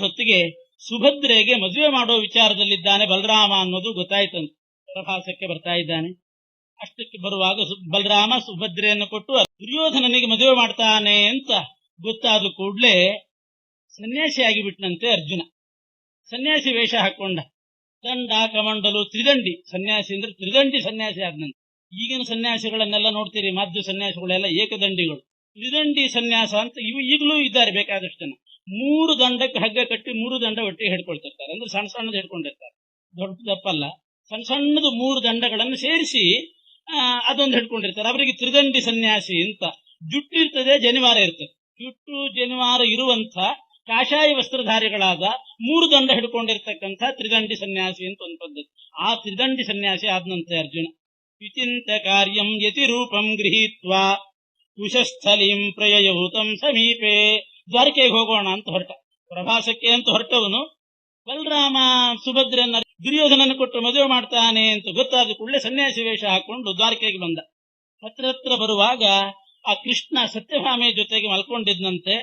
ಅಷ್ಟೊತ್ತಿಗೆ ಸುಭದ್ರೆಗೆ ಮದುವೆ ಮಾಡೋ ವಿಚಾರದಲ್ಲಿದ್ದಾನೆ ಬಲರಾಮ ಅನ್ನೋದು ಗೊತ್ತಾಯ್ತಂತೆ. ಪ್ರವಾಸಕ್ಕೆ ಬರ್ತಾ ಇದ್ದಾನೆ. ಅಷ್ಟಕ್ಕೆ ಬರುವಾಗ ಬಲರಾಮ ಸುಭದ್ರೆಯನ್ನು ಕೊಟ್ಟು ದುರ್ಯೋಧನನಿಗೆ ಮದುವೆ ಮಾಡ್ತಾನೆ ಅಂತ ಗೊತ್ತಾದ ಕೂಡಲೇ ಸನ್ಯಾಸಿಯಾಗಿ ಬಿಟ್ಟನಂತೆ ಅರ್ಜುನ. ಸನ್ಯಾಸಿ ವೇಷ ಹಾಕೊಂಡ, ದಂಡ ಕಮಂಡಲು ತ್ರಿದಂಡಿ ಸನ್ಯಾಸಿ ಅಂದ್ರೆ ತ್ರಿದಂಡಿ ಸನ್ಯಾಸಿ ಆದ್ನಂತೆ. ಈಗಿನ ಸನ್ಯಾಸಿಗಳನ್ನೆಲ್ಲ ನೋಡ್ತೀರಿ, ಮಾಧ್ಯ ಸನ್ಯಾಸಿಗಳೆಲ್ಲ ಏಕದಂಡಿಗಳು. ತ್ರಿದಂಡಿ ಸನ್ಯಾಸ ಅಂತ ಇವು ಈಗಲೂ ಇದ್ದಾರೆ ಬೇಕಾದಷ್ಟು ಜನ. 3 ದಂಡಕ್ಕೆ ಹಗ್ಗ ಕಟ್ಟಿ 3 ದಂಡ ಒಟ್ಟಿಗೆ ಹಿಡ್ಕೊಳ್ತಿರ್ತಾರೆ. ಅಂದ್ರೆ ಸಣ್ಣ ಸಣ್ಣದು ಹಿಡ್ಕೊಂಡಿರ್ತಾರೆ, ದೊಡ್ಡ ದಪ್ಪಲ್ಲ, ಸಣ್ಣ ಸಣ್ಣದು 3 ದಂಡಗಳನ್ನು ಸೇರಿಸಿ ಅದೊಂದು ಹಿಡ್ಕೊಂಡಿರ್ತಾರೆ. ಅವರಿಗೆ ತ್ರಿದಂಡಿ ಸನ್ಯಾಸಿ ಅಂತ. ಜುಟ್ಟಿರ್ತದೆ, ಜನಿವಾರ ಇರ್ತದೆ. ಜುಟ್ಟು ಜನಿವಾರ ಇರುವಂತ ಕಾಷಾಯ ವಸ್ತ್ರಧಾರಿಗಳಾದ 3 ದಂಡ ಹಿಡ್ಕೊಂಡಿರ್ತಕ್ಕಂಥ ತ್ರಿದಂಡಿ ಸನ್ಯಾಸಿ ಅಂತ ಒಂದು ಪದ್ಧತಿ. ಆ ತ್ರಿದಂಡಿ ಸನ್ಯಾಸಿ ಆದ್ನಂತೆ ಅರ್ಜುನ. ವಿಚಿಂತ ಕಾರ್ಯಂ ಯತಿ ರೂಪಂ ಗೃಹೀತ್ವಾ ಕುಶಸ್ಥಲೀಂ ಪ್ರಯಯೂತಂ ಸಮೀಪೆ. ದ್ವಾರಕೆಗೆ ಹೋಗೋಣ ಅಂತ ಹೊರಟ, ಪ್ರವಾಸಕ್ಕೆ ಅಂತ ಹೊರಟವನು ಬಲರಾಮ ಸುಭದ್ರೆಯನ್ನ ದುರ್ಯೋಧನನ್ನು ಕೊಟ್ಟು ಮದುವೆ ಮಾಡ್ತಾನೆ ಅಂತ ಗೊತ್ತಾದ ಕೂಡಲೇ ಸನ್ಯಾಸಿ ವೇಷ ಹಾಕೊಂಡು ದ್ವಾರಕೆಗೆ ಬಂದ. ಹತ್ರ ಬರುವಾಗ ಆ ಕೃಷ್ಣ ಸತ್ಯಭಾಮೆ ಜೊತೆಗೆ ಮಲ್ಕೊಂಡಿದ್ನಂತೆ.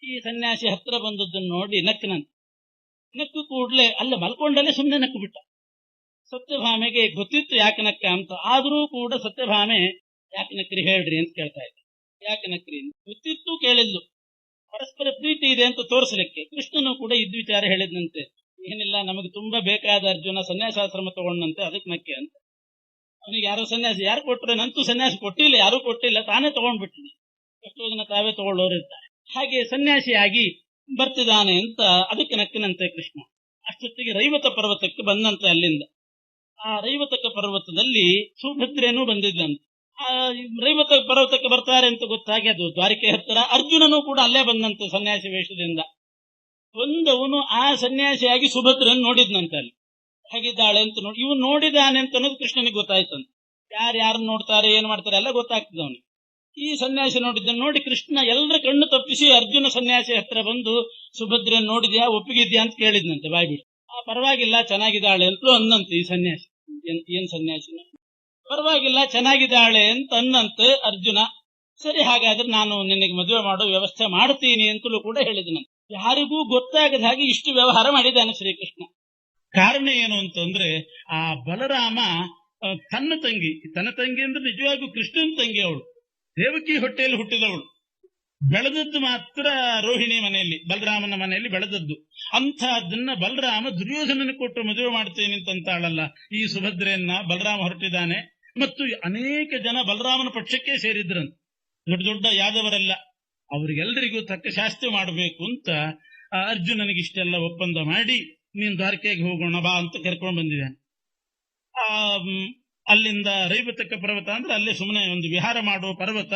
ಈ ಸನ್ಯಾಸಿ ಹತ್ರ ಬಂದದ್ದನ್ನು ನೋಡಿ ನಕ್ಕನಂತೆ. ನಕ್ಕು ಕೂಡಲೇ ಅಲ್ಲ ಮಲ್ಕೊಂಡಲ್ಲೇ ಸುಮ್ಮನೆ ನಕ್ಕು ಬಿಟ್ಟ. ಸತ್ಯಭಾಮೆಗೆ ಗೊತ್ತಿತ್ತು ಯಾಕೆ ನಕ್ಕ ಅಂತ. ಆದರೂ ಕೂಡ ಸತ್ಯಭಾಮೆ ಯಾಕೆ ನಕ್ರಿ ಹೇಳ್ರಿ ಅಂತ ಕೇಳ್ತಾ ಇದ್ದ. ಯಾಕೆ ನಕ್ರಿ ಗೊತ್ತಿತ್ತು, ಕೇಳಿದ್ಲು. ಪರಸ್ಪರ ಪ್ರೀತಿ ಇದೆ ಅಂತ ತೋರಿಸಲಿಕ್ಕೆ ಕೃಷ್ಣನು ಕೂಡ ವಿಚಾರ ಹೇಳಿದ್ನಂತೆ. ಏನಿಲ್ಲ, ನಮಗೆ ತುಂಬಾ ಬೇಕಾದ ಅರ್ಜುನ ಸನ್ಯಾಸಾಶ್ರಮ ತಗೊಂಡಂತೆ, ಅದಕ್ಕೆ ನಕ್ಕೆ ಅಂತ. ಅವನಿಗೆ ಯಾರೋ ಸನ್ಯಾಸಿ ಯಾರು ಕೊಟ್ಟರೆ, ನಂತೂ ಸನ್ಯಾಸಿ ಕೊಟ್ಟಿಲ್ಲ, ಯಾರೂ ಕೊಟ್ಟಿಲ್ಲ, ತಾನೇ ತಗೊಂಡ್ಬಿಟ್ಟಿದೆ. ಎಷ್ಟೋ ಜನ ತಾವೇ ತಗೊಳ್ಳೋರು ಇರ್ತಾರೆ. ಹಾಗೆ ಸನ್ಯಾಸಿಯಾಗಿ ಬರ್ತಿದ್ದಾನೆ ಅಂತ ಅದಕ್ಕೆ ನಕ್ಕಿನಂತೆ ಕೃಷ್ಣ. ಅಷ್ಟೊತ್ತಿಗೆ ರೈವತ ಪರ್ವತಕ್ಕೆ ಬಂದಂತೆ. ಅಲ್ಲಿಂದ ಆ ರೈವತಕ ಪರ್ವತದಲ್ಲಿ ಸುಭದ್ರೇನೂ ಬಂದಿದ್ದಂತೆ. ಆ ರೈವತ ಪರ್ವತಕ್ಕೆ ಬರ್ತಾರೆ ಅಂತ ಗೊತ್ತಾಗಿ ಅದು ದ್ವಾರಕೆ ಹತ್ತಿರ. ಅರ್ಜುನನು ಕೂಡ ಅಲ್ಲೇ ಬಂದಂತೆ ಸನ್ಯಾಸಿ ವೇಷದಿಂದ. ಒಂದವನು ಆ ಸನ್ಯಾಸಿಯಾಗಿ ಸುಭದ್ರನ್ನು ನೋಡಿದ್ನಂತೆ. ಅಲ್ಲಿ ಹೇಗಿದ್ದಾಳೆ ಅಂತ ನೋಡಿ, ಇವನು ನೋಡಿದಾನೆ ಅಂತ ಅನ್ನೋದು ಕೃಷ್ಣನಿಗೆ ಗೊತ್ತಾಯ್ತಂತೆ. ಯಾರು ನೋಡ್ತಾರೆ, ಏನ್ ಮಾಡ್ತಾರೆ ಎಲ್ಲ ಗೊತ್ತಾಗ್ತದೆ ಅವನಿಗೆ. ಈ ಸನ್ಯಾಸಿ ನೋಡಿದ್ದನ್ನು ನೋಡಿ ಕೃಷ್ಣ ಎಲ್ಲರ ಕಣ್ಣು ತಪ್ಪಿಸಿ ಅರ್ಜುನ ಸನ್ಯಾಸಿ ಹತ್ರ ಬಂದು ಸುಭದ್ರನ್ನು ನೋಡಿದ್ಯಾ, ಒಪ್ಪಿಗಿದ್ಯಾ ಅಂತ ಕೇಳಿದ್ನಂತೆ ಬಾಯ್ಬಿಟ್ಟು. ಪರವಾಗಿಲ್ಲ, ಚೆನ್ನಾಗಿದ್ದಾಳೆ ಅಂತಲೂ ಅನ್ನಂತೆ ಈ ಸನ್ಯಾಸಿ. ಏನ್ ಸನ್ಯಾಸಿ, ಪರವಾಗಿಲ್ಲ ಚೆನ್ನಾಗಿದ್ದಾಳೆ ಅಂತ ಅನ್ನಂತೆ ಅರ್ಜುನ. ಸರಿ, ಹಾಗಾದ್ರೆ ನಾನು ನಿನಗೆ ಮದುವೆ ಮಾಡೋ ವ್ಯವಸ್ಥೆ ಮಾಡ್ತೀನಿ ಅಂತಲೂ ಕೂಡ ಹೇಳಿದನಂತೆ. ಯಾರಿಗೂ ಗೊತ್ತಾಗದ ಹಾಗೆ ಇಷ್ಟು ವ್ಯವಹಾರ ಮಾಡಿದ್ದಾನೆ ಶ್ರೀಕೃಷ್ಣ. ಕಾರಣ ಏನು ಅಂತಂದ್ರೆ, ಆ ಬಲರಾಮ ತನ್ನ ತಂಗಿ ಅಂದ್ರೆ ನಿಜವಾಗೂ ಕೃಷ್ಣನ ತಂಗಿ ಅವಳು, ದೇವಕಿ ಹೊಟ್ಟೆಯಲ್ಲಿ ಹುಟ್ಟಿದವಳು. ಬೆಳೆದದ್ದು ಮಾತ್ರ ರೋಹಿಣಿ ಮನೆಯಲ್ಲಿ, ಬಲರಾಮನ ಮನೆಯಲ್ಲಿ ಬೆಳೆದದ್ದು. ಅಂಥದ್ದನ್ನ ಬಲರಾಮ ದುರ್ಯೋಧನನ ಕೊಟ್ಟು ಮದುವೆ ಮಾಡ್ತೇನೆ ಅಂತಾಳಲ್ಲ ಈ ಸುಭದ್ರೆಯನ್ನ ಬಲರಾಮ ಹೊರಟಿದ್ದಾನೆ. ಮತ್ತು ಅನೇಕ ಜನ ಬಲರಾಮನ ಪಕ್ಷಕ್ಕೆ ಸೇರಿದ್ರಂತೆ, ದೊಡ್ಡ ದೊಡ್ಡ ಯಾದವರೆಲ್ಲ. ಅವ್ರಿಗೆಲ್ಲರಿಗೂ ತಕ್ಕ ಶಾಸ್ತಿ ಮಾಡಬೇಕು ಅಂತ ಅರ್ಜುನನಿಗೆ ಇಷ್ಟೆಲ್ಲ ಒಪ್ಪಂದ ಮಾಡಿ, ನೀನು ದ್ವಾರಕೆಗೆ ಹೋಗೋಣ ಬಾ ಅಂತ ಕರ್ಕೊಂಡು ಬಂದಿದ್ದಾನೆ. ಅಲ್ಲಿಂದ ರೈವತಕ ಪರ್ವತ ಅಂದ್ರೆ ಅಲ್ಲೇ ಸುಮ್ಮನೆ ಒಂದು ವಿಹಾರ ಮಾಡುವ ಪರ್ವತ.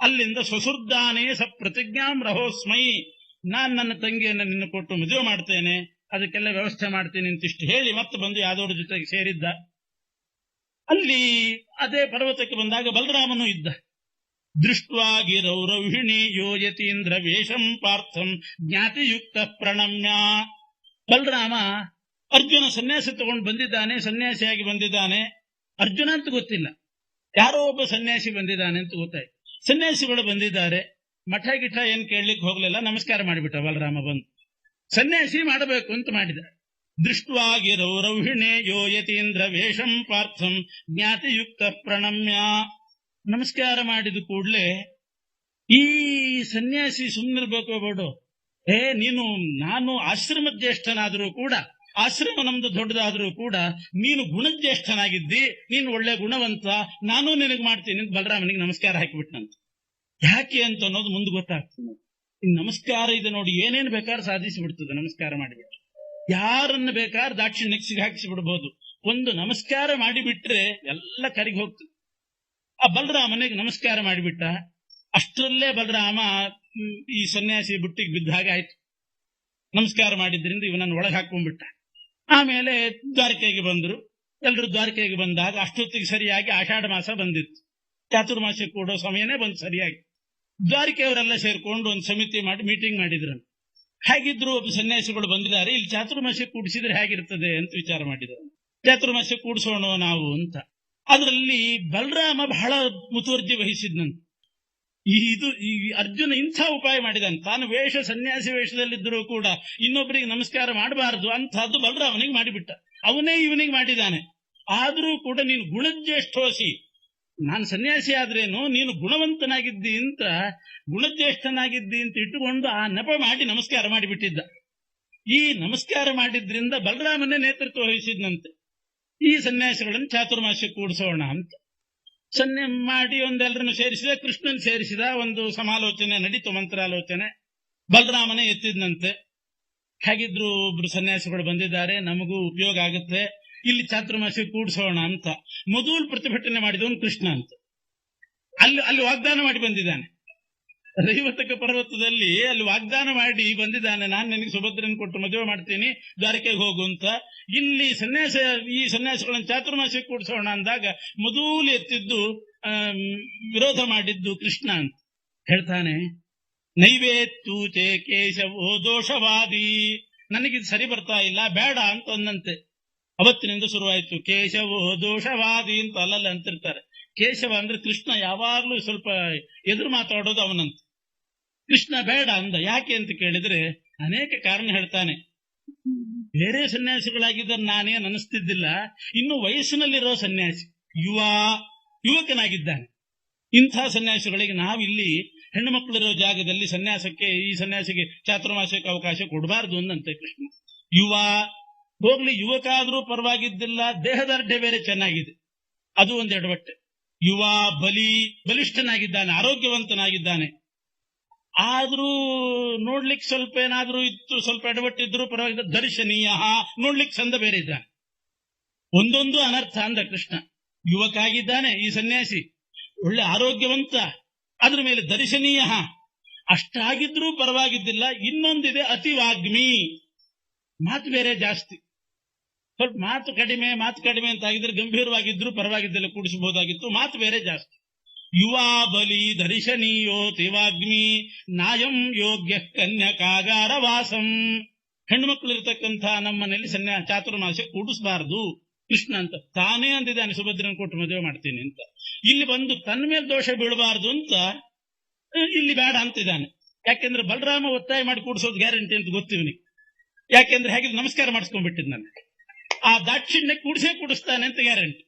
ಅಲ್ಲಿಂದ ಸ್ವಸುರ್ದಾನೇ ಸ ಪ್ರತಿಜ್ಞಾಂ ರಹೋಸ್ಮೈ, ನಾನ್ ನನ್ನ ತಂಗಿಯನ್ನು ನಿನ್ನ ಕೊಟ್ಟು ಮದುವೆ ಮಾಡ್ತೇನೆ, ಅದಕ್ಕೆಲ್ಲ ವ್ಯವಸ್ಥೆ ಮಾಡ್ತೇನೆ ಅಂತಿಷ್ಟು ಹೇಳಿ ಮತ್ತೆ ಬಂದು ಯಾದವರ ಜೊತೆಗೆ ಸೇರಿದ್ದ. ಅಲ್ಲಿ ಅದೇ ಪರ್ವತಕ್ಕೆ ಬಂದಾಗ ಬಲರಾಮನು ಇದ್ದ. ದೃಷ್ಟ್ವಾಗಿರೌ ರೌಹಿಣಿ ಯೋಯತೀಂದ್ರ ವೇಷಂ ಪಾರ್ಥಂ ಜ್ಞಾತಿಯುಕ್ತ ಪ್ರಣಮ್ಯ. ಬಲರಾಮ ಅರ್ಜುನ ಸನ್ಯಾಸಿ ತಗೊಂಡು ಬಂದಿದ್ದಾನೆ, ಸನ್ಯಾಸಿಯಾಗಿ ಬಂದಿದ್ದಾನೆ. ಅರ್ಜುನ ಅಂತ ಗೊತ್ತಿಲ್ಲ, ಯಾರೋ ಒಬ್ಬ ಸನ್ಯಾಸಿ ಬಂದಿದ್ದಾನೆ ಅಂತ ಗೊತ್ತಾಯ್ತು. ಸನ್ಯಾಸಿಗಳು ಬಂದಿದ್ದಾರೆ, ಮಠ ಗಿಠ ಏನ್ ಕೇಳಲಿಕ್ಕೆ ಹೋಗ್ಲಿಲ್ಲ, ನಮಸ್ಕಾರ ಮಾಡಿಬಿಟ್ಟ ಬಲರಾಮ. ಬಂದು ಸನ್ಯಾಸಿ ಮಾಡಬೇಕು ಅಂತ ಮಾಡಿದ. ದೃಷ್ಟ್ವಾಗಿರೌ ರೌಹಿಣೆ ಯೋಯತೀಂದ್ರ ವೇಷಂ ಪಾರ್ಥಂ ಜ್ಞಾತಿಯುಕ್ತ ಪ್ರಣಮ್ಯ. ನಮಸ್ಕಾರ ಮಾಡಿದ ಕೂಡಲೇ ಈ ಸನ್ಯಾಸಿ ಸುಮ್ಮನಿರ್ಬೇಕು ಬೇಡು, ನಾನು ಆಶ್ರಮ ಜ್ಯೇಷ್ಠನಾದರೂ ಕೂಡ, ಆಶ್ರಮ ನಮ್ದು ದೊಡ್ಡದಾದ್ರೂ ಕೂಡ ನೀನು ಗುಣಜ್ಯೇಷ್ಠನಾಗಿದ್ದಿ, ನೀನು ಒಳ್ಳೆ ಗುಣವಂತ, ನಾನು ನಿನಗೆ ಮಾಡ್ತೀನಿ ಅಂತ ಬಲರಾಮನಿಗೆ ನಮಸ್ಕಾರ ಹಾಕಿಬಿಟ್ನಂತ. ಯಾಕೆ ಅಂತ ಅನ್ನೋದು ಮುಂದೆ ಗೊತ್ತಾಗ್ತದೆ. ನಮಸ್ಕಾರ ಇದೆ ನೋಡಿ, ಏನೇನು ಬೇಕಾದ್ರೂ ಸಾಧಿಸಿ ಬಿಡ್ತದೆ ನಮಸ್ಕಾರ ಮಾಡಿಬಿಟ್ರೆ. ಯಾರನ್ನ ಬೇಕಾದ್ರೆ ದಾಕ್ಷಿಣ್ಯಕ್ಕೆ ಸಿಗಾಕಿಸಿ ಬಿಡ್ಬೋದು. ಒಂದು ನಮಸ್ಕಾರ ಮಾಡಿಬಿಟ್ರೆ ಎಲ್ಲ ಕರಿಗೆ ಹೋಗ್ತದೆ. ಆ ಬಲರಾಮನಿಗೆ ನಮಸ್ಕಾರ ಮಾಡಿಬಿಟ್ಟ. ಅಷ್ಟರಲ್ಲೇ ಬಲರಾಮ ಈ ಸನ್ಯಾಸಿ ಬುಟ್ಟಿಗೆ ಬಿದ್ದ ಹಾಗೆ ಆಯ್ತು. ನಮಸ್ಕಾರ ಮಾಡಿದ್ರಿಂದ ಇವನನ್ನು ಒಳಗೆ ಹಾಕೊಂಡ್ಬಿಟ್ಟ. ಆಮೇಲೆ ದ್ವಾರಕೆಗೆ ಬಂದ್ರು. ಎಲ್ಲರೂ ದ್ವಾರಕೆಗೆ ಬಂದಾಗ ಅಷ್ಟೊತ್ತಿಗೆ ಸರಿಯಾಗಿ ಆಷಾಢ ಮಾಸ ಬಂದಿತ್ತು. ಚಾತುರ್ಮಾಸ ಕೂಡೋ ಸಮಯನೇ ಬಂದು ಸರಿಯಾಗಿ. ದ್ವಾರಕೆಯವರೆಲ್ಲ ಸೇರ್ಕೊಂಡು ಒಂದು ಸಮಿತಿ ಮಾಡಿ ಮೀಟಿಂಗ್ ಮಾಡಿದ್ರು. ಹೇಗಿದ್ರು ಒಬ್ಬ ಸನ್ಯಾಸಿಗಳು ಬಂದಿದ್ದಾರೆ, ಇಲ್ಲಿ ಚಾತುರ್ಮಾಸ ಕೂಡಿಸಿದ್ರೆ ಹೇಗಿರ್ತದೆ ಅಂತ ವಿಚಾರ ಮಾಡಿದರು. ಚಾತುರ್ಮಾಸ ಕೂಡಿಸೋಣ ನಾವು ಅಂತ. ಅದರಲ್ಲಿ ಬಲರಾಮ ಬಹಳ ಮುತುವರ್ಜಿ ವಹಿಸಿದ್ನಂತೆ. ಈ ಅರ್ಜುನ ಇಂಥ ಉಪಾಯ ಮಾಡಿದಾನೆ. ತಾನು ಸನ್ಯಾಸಿ ವೇಷದಲ್ಲಿದ್ದರೂ ಕೂಡ ಇನ್ನೊಬ್ಬರಿಗೆ ನಮಸ್ಕಾರ ಮಾಡಬಾರದು ಅಂತಹದ್ದು ಬಲರಾಮನಿಗೆ ಮಾಡಿಬಿಟ್ಟ. ಅವನೇ ಇವನಿಗೆ ಮಾಡಿದ್ದಾನೆ. ಆದರೂ ಕೂಡ ನೀನು ಗುಣಜ್ಯೇಷ್ಠೋಸಿ, ನಾನು ಸನ್ಯಾಸಿ ಆದ್ರೇನು ನೀನು ಗುಣವಂತನಾಗಿದ್ದಿ ಅಂತ, ಗುಣಜ್ಯೇಷ್ಠನಾಗಿದ್ದಿ ಅಂತ ಇಟ್ಟುಕೊಂಡು ಆ ನೆಪ ಮಾಡಿ ನಮಸ್ಕಾರ ಮಾಡಿಬಿಟ್ಟಿದ್ದ. ಈ ನಮಸ್ಕಾರ ಮಾಡಿದ್ರಿಂದ ಬಲರಾಮನೇ ನೇತೃತ್ವ ವಹಿಸಿದ್ನಂತೆ. ಈ ಸನ್ಯಾಸಿಗಳನ್ನು ಚಾತುರ್ಮಾಸ್ಯ ಕೂಡಿಸೋಣ ಅಂತ ಮಾಡಿ ಒಂದೆಲ್ಲರನ್ನು ಸೇರಿಸಿದ. ಕೃಷ್ಣನ್ ಸೇರಿಸಿದ. ಒಂದು ಸಮಾಲೋಚನೆ ನಡೀತು, ಮಂತ್ರಾಲೋಚನೆ. ಬಲರಾಮನೇ ಎತ್ತಿದ್ನಂತೆ. ಹಾಗಿದ್ರು ಒಬ್ರು ಸನ್ಯಾಸಿಗಳು ಬಂದಿದ್ದಾರೆ, ನಮಗೂ ಉಪಯೋಗ ಆಗುತ್ತೆ, ಇಲ್ಲಿ ಚಾತುರ್ಮಾಸ್ಯ ಕೂಡಿಸೋಣ ಅಂತ ಮೊದಲು ಪ್ರತಿಭಟನೆ ಮಾಡಿದವನು ಕೃಷ್ಣ ಅಂತ. ಅಲ್ಲಿ ವಾಗ್ದಾನ ಮಾಡಿ ಬಂದಿದ್ದಾನೆ. ರೈವತಕ ಪರ್ವತದಲ್ಲಿ ಅಲ್ಲಿ ವಾಗ್ದಾನ ಮಾಡಿ ಬಂದಿದ್ದಾನೆ, ನಾನು ನಿನಗೆ ಸುಭದ್ರನ್ ಕೊಟ್ಟು ಮದುವೆ ಮಾಡ್ತೀನಿ, ದ್ವಾರಕೆಗೆ ಹೋಗು ಅಂತ. ಇಲ್ಲಿ ಈ ಸನ್ಯಾಸಿಗಳನ್ನು ಚಾತುರ್ಮಾಸ್ಯ ಕೂಡಿಸೋಣ ಅಂದಾಗ ಮೊದಲು ಎತ್ತಿದ್ದು ವಿರೋಧ ಮಾಡಿದ್ದು ಕೃಷ್ಣ ಅಂತ ಹೇಳ್ತಾನೆ. ನೈವೇತ್ತೂಚೆ ಕೇಶವೋ ದೋಷವಾದಿ, ನನಗಿದು ಸರಿ ಬರ್ತಾ ಇಲ್ಲ, ಬೇಡ ಅಂತ ಅಂದಂತೆ. ಅವತ್ತಿನಿಂದ ಶುರುವಾಯಿತು ಕೇಶವೋ ದೋಷವಾದಿ ಅಂತ ಅಲ್ಲಲ್ಲ ಅಂತಿರ್ತಾರೆ. ಕೇಶವ ಅಂದ್ರೆ ಕೃಷ್ಣ ಯಾವಾಗ್ಲೂ ಸ್ವಲ್ಪ ಎದುರು ಮಾತಾಡೋದು ಅವನಂತ. ಕೃಷ್ಣ ಬೇಡ ಅಂದ. ಯಾಕೆ ಅಂತ ಕೇಳಿದ್ರೆ ಅನೇಕ ಕಾರಣ ಹೇಳ್ತಾನೆ. ಬೇರೆ ಸನ್ಯಾಸಿಗಳಾಗಿದ್ದರೆ ನಾನೇನು ಅನಿಸ್ತಿದ್ದಿಲ್ಲ, ಇನ್ನು ವಯಸ್ಸಿನಲ್ಲಿರೋ ಸನ್ಯಾಸಿ, ಯುವಕನಾಗಿದ್ದಾನೆ. ಇಂಥ ಸನ್ಯಾಸಿಗಳಿಗೆ ನಾವಿಲ್ಲಿ ಹೆಣ್ಣು ಮಕ್ಕಳಿರೋ ಜಾಗದಲ್ಲಿ ಈ ಸನ್ಯಾಸಿಗೆ ಚಾತುರ್ಮಾಸ್ಯಕ್ಕೆ ಅವಕಾಶ ಕೊಡಬಾರದು ಅಂದಂತೆ ಕೃಷ್ಣ. ಹೋಗ್ಲಿ, ಯುವಕ ಆದ್ರೂ ಪರವಾಗಿದ್ದಿಲ್ಲ, ದೇಹದಾರ್ಢ್ಯ ಬೇರೆ ಚೆನ್ನಾಗಿದೆ, ಅದು ಒಂದು ಎಡವಟ್ಟೆ. ಬಲಿಷ್ಠನಾಗಿದ್ದಾನೆ, ಆರೋಗ್ಯವಂತನಾಗಿದ್ದಾನೆ. ಆದ್ರೂ ನೋಡ್ಲಿಕ್ಕೆ ಸ್ವಲ್ಪ ಏನಾದ್ರೂ ಇತ್ತು, ಸ್ವಲ್ಪ ಎಡವಟ್ಟಿದ್ರು ಪರವಾಗಿದ್ದ. ದರ್ಶನೀಯ, ನೋಡ್ಲಿಕ್ಕೆ ಚಂದ ಬೇರೆ ಇದ್ದಾನೆ. ಒಂದೊಂದು ಅನರ್ಥ ಅಂದ ಕೃಷ್ಣ. ಯುವಕ ಆಗಿದ್ದಾನೆ ಈ ಸನ್ಯಾಸಿ, ಒಳ್ಳೆ ಆರೋಗ್ಯವಂತ, ಅದ್ರ ಮೇಲೆ ದರ್ಶನೀಯ, ಅಷ್ಟಾಗಿದ್ರೂ ಪರವಾಗಿದ್ದಿಲ್ಲ. ಇನ್ನೊಂದಿದೆ ಅತಿವಾಗ್ಮಿ, ಮಾತು ಬೇರೆ ಜಾಸ್ತಿ. ಸ್ವಲ್ಪ ಮಾತು ಕಡಿಮೆ ಅಂತ ಆಗಿದ್ರೆ ಗಂಭೀರವಾಗಿದ್ರು ಪರವಾಗಿದ್ದಿಲ್ಲ, ಕೂಡಿಸಬಹುದಾಗಿತ್ತು. ಮಾತು ಬೇರೆ ಜಾಸ್ತಿ. ಬಲಿ ದರ್ಶನೀಯೋ ತಿವಾಗ್ಮಿ ನಾಯಂ ಯೋಗ್ಯ ಕನ್ಯಕಾಗಾರ ವಾಸಂ. ಹೆಣ್ಣು ಮಕ್ಕಳು ಇರತಕ್ಕಂಥ ನಮ್ಮನೇಲಿ ಚಾತುರ್ಮಾಸ್ಯ ಕೂಡಿಸಬಾರದು ಕೃಷ್ಣ ಅಂತ ತಾನೇ ಅಂದಿದ್ದಾನೆ. ಸುಭದ್ರನ ಕೊಟ್ಟು ಮದುವೆ ಮಾಡ್ತೀನಿ ಅಂತ. ಇಲ್ಲಿ ಬಂದು ತನ್ನ ಮೇಲೆ ದೋಷ ಬೀಳಬಾರದು ಅಂತ ಇಲ್ಲಿ ಬೇಡ ಅಂತಿದ್ದಾನೆ. ಯಾಕೆಂದ್ರೆ ಬಲರಾಮ ಒತ್ತಾಯ ಮಾಡಿ ಕೂಡಿಸೋದು ಗ್ಯಾರಂಟಿ ಅಂತ ಗೊತ್ತಿವನಿಗೆ. ಯಾಕೆಂದ್ರೆ ಹಾಗೆ ನಮಸ್ಕಾರ ಮಾಡಿಸ್ಕೊಂಡ್ಬಿಟ್ಟಿದ್ ನನಗೆ, ಆ ದಾಕ್ಷಿಣ್ಯ ಕೂಡಿಸ್ತಾನೆ ಅಂತ ಗ್ಯಾರಂಟಿ.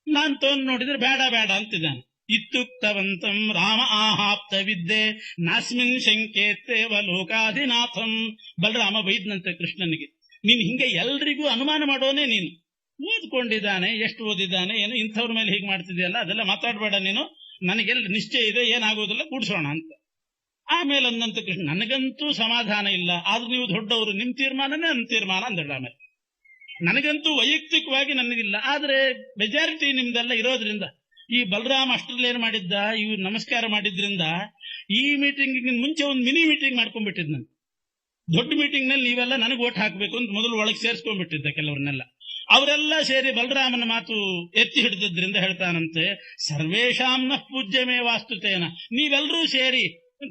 ನಾನ್ ತೊಂದು ನೋಡಿದ್ರೆ ಬೇಡ ಅಂತಿದ್ದಾನೆ. ಇತ್ಯುಕ್ತವಂತಂ ರಾಮ ಆಹಾಪ್ತ ವಿದ್ಯೆ ನಾಸ್ಮಿನ್ ಶಂಕೇತ್ತೇವ ಲೋಕಾಧಿನಾಥಂ. ಬಲರಾಮ ಬೈದ್ನಂತೆ ಕೃಷ್ಣನಿಗೆ, ನೀನ್ ಹಿಂಗೆ ಎಲ್ರಿಗೂ ಅನುಮಾನ ಮಾಡೋನೇ, ನೀನು ಓದ್ಕೊಂಡಿದ್ದಾನೆ, ಎಷ್ಟು ಓದಿದ್ದಾನೆ, ಏನು ಇಂಥವ್ರ ಮೇಲೆ ಹೀಗೆ ಮಾಡ್ತಿದೆಯಲ್ಲ, ಅದೆಲ್ಲ ಮಾತಾಡಬೇಡ ನೀನು, ನನಗೆಲ್ಲ ನಿಶ್ಚಯ ಇದೆ, ಏನಾಗೋದಿಲ್ಲ, ಕೂಡಿಸೋಣ ಅಂತ. ಆಮೇಲೆ ಅಂದಂತ ಕೃಷ್ಣ, ನನಗಂತೂ ಸಮಾಧಾನ ಇಲ್ಲ, ಆದ್ರೂ ನೀವು ದೊಡ್ಡವರು, ನಿಮ್ ತೀರ್ಮಾನನೇ ನನ್ನ ತೀರ್ಮಾನ ಅಂದಳ. ಆಮೇಲೆ ನನಗಂತೂ ವೈಯಕ್ತಿಕವಾಗಿ ನನಗಿಲ್ಲ, ಆದ್ರೆ ಮೆಜಾರಿಟಿ ನಿಮ್ದೆಲ್ಲ ಇರೋದ್ರಿಂದ. ಈ ಬಲರಾಮ ಅಷ್ಟರಲ್ಲಿ ಏನ್ ಮಾಡಿದ್ದ, ಇವ್ರು ನಮಸ್ಕಾರ ಮಾಡಿದ್ರಿಂದ ಈ ಮೀಟಿಂಗ್ ಮುಂಚೆ ಒಂದು ಮಿನಿ ಮೀಟಿಂಗ್ ಮಾಡ್ಕೊಂಡ್ಬಿಟ್ಟಿದ್. ನಾನು ದೊಡ್ಡ ಮೀಟಿಂಗ್ ನಲ್ಲಿ ನೀವೆಲ್ಲ ನನಗೆ ಓಟ್ ಹಾಕ್ಬೇಕು ಅಂತ ಮೊದಲು ಒಳಗೆ ಸೇರಿಸ್ಕೊಂಡ್ಬಿಟ್ಟಿದ್ದ ಕೆಲವ್ರನ್ನೆಲ್ಲ. ಅವರೆಲ್ಲ ಸೇರಿ ಬಲರಾಮನ ಮಾತು ಎತ್ತಿ ಹಿಡಿದ್ರಿಂದ ಹೇಳ್ತಾನಂತೆ, ಸರ್ವೇಶಾಂನ ಪೂಜ್ಯಮೇ ವಾಸ್ತುತೇನ, ನೀವೆಲ್ಲರೂ ಸೇರಿ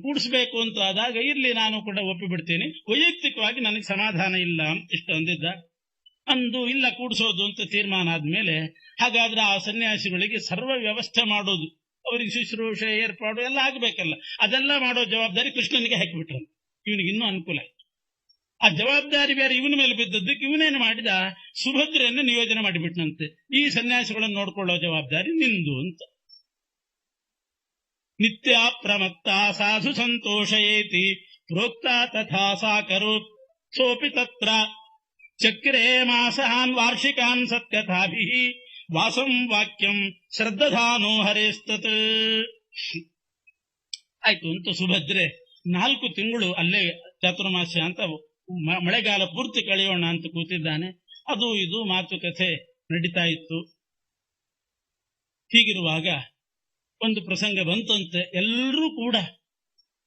ಕೂಡಿಸ್ಬೇಕು ಅಂತ ಆದಾಗ ಇರ್ಲಿ, ನಾನು ಕೂಡ ಒಪ್ಪಿಬಿಡ್ತೀನಿ, ವೈಯಕ್ತಿಕವಾಗಿ ನನಗೆ ಸಮಾಧಾನ ಇಲ್ಲ ಅಂತ ಇಷ್ಟು ಅಂದಿದ್ದ. ಅಂದು ಇಲ್ಲ ಕೂಡಿಸೋದು ಅಂತ ತೀರ್ಮಾನ ಆದ್ಮೇಲೆ, ಹಾಗಾದ್ರೆ ಆ ಸನ್ಯಾಸಿಗಳಿಗೆ ಸರ್ವ ವ್ಯವಸ್ಥೆ ಮಾಡೋದು, ಅವರಿಗೆ ಶುಶ್ರೂಷೆ ಏರ್ಪಾಡು ಎಲ್ಲ ಆಗ್ಬೇಕಲ್ಲ, ಅದೆಲ್ಲ ಮಾಡೋ ಜವಾಬ್ದಾರಿ ಕೃಷ್ಣನಿಗೆ ಹಾಕಿಬಿಟ್ರು. ಇವನಿಗೆ ಇನ್ನೂ ಅನುಕೂಲ ಆಯ್ತು. ಆ ಜವಾಬ್ದಾರಿ ಬೇರೆ ಇವನ ಮೇಲೆ ಬಿದ್ದದ್ದಕ್ಕೆ ಇವನೇನು ಮಾಡಿದ, ಸುಭದ್ರೆಯನ್ನು ನಿಯೋಜನೆ ಮಾಡಿಬಿಟ್ನಂತೆ, ಈ ಸನ್ಯಾಸಿಗಳನ್ನು ನೋಡ್ಕೊಳ್ಳೋ ಜವಾಬ್ದಾರಿ ನಿಂದು ಅಂತ. ನಿತ್ಯ ಪ್ರಮತ್ತ ಸಾಧು ಸಂತೋಷಯೇತಿ ಪ್ರೋಕ್ತ ತಥಾ ಸಾ ಕರೋತ್ ಸೋಪಿ ತತ್ರ ಚಕ್ರೇ ಮಾಸಾನ್ ವಾರ್ಷಿಕಾನ್ ಸತ್ಯಥಾಭಿ ವಾಸಂ ವಾಕ್ಯಂ ಶ್ರದ್ಧಾನೋ ಹರೇಸ್ತತ್. ಆಯ್ತು ಅಂತ ಸುಭದ್ರೆ 4 ತಿಂಗಳು ಅಲ್ಲೇ ಚಾತುರ್ಮಾಸ್ಯ ಅಂತ ಮಳೆಗಾಲ ಪೂರ್ತಿ ಕಳೆಯೋಣ ಅಂತ ಕೂತಿದ್ದಾನೆ. ಅದು ಇದು ಮಾತುಕತೆ ನಡೀತಾ ಇತ್ತು. ಹೀಗಿರುವಾಗ ಒಂದು ಪ್ರಸಂಗ ಬಂತಂತೆ. ಎಲ್ಲರೂ ಕೂಡ,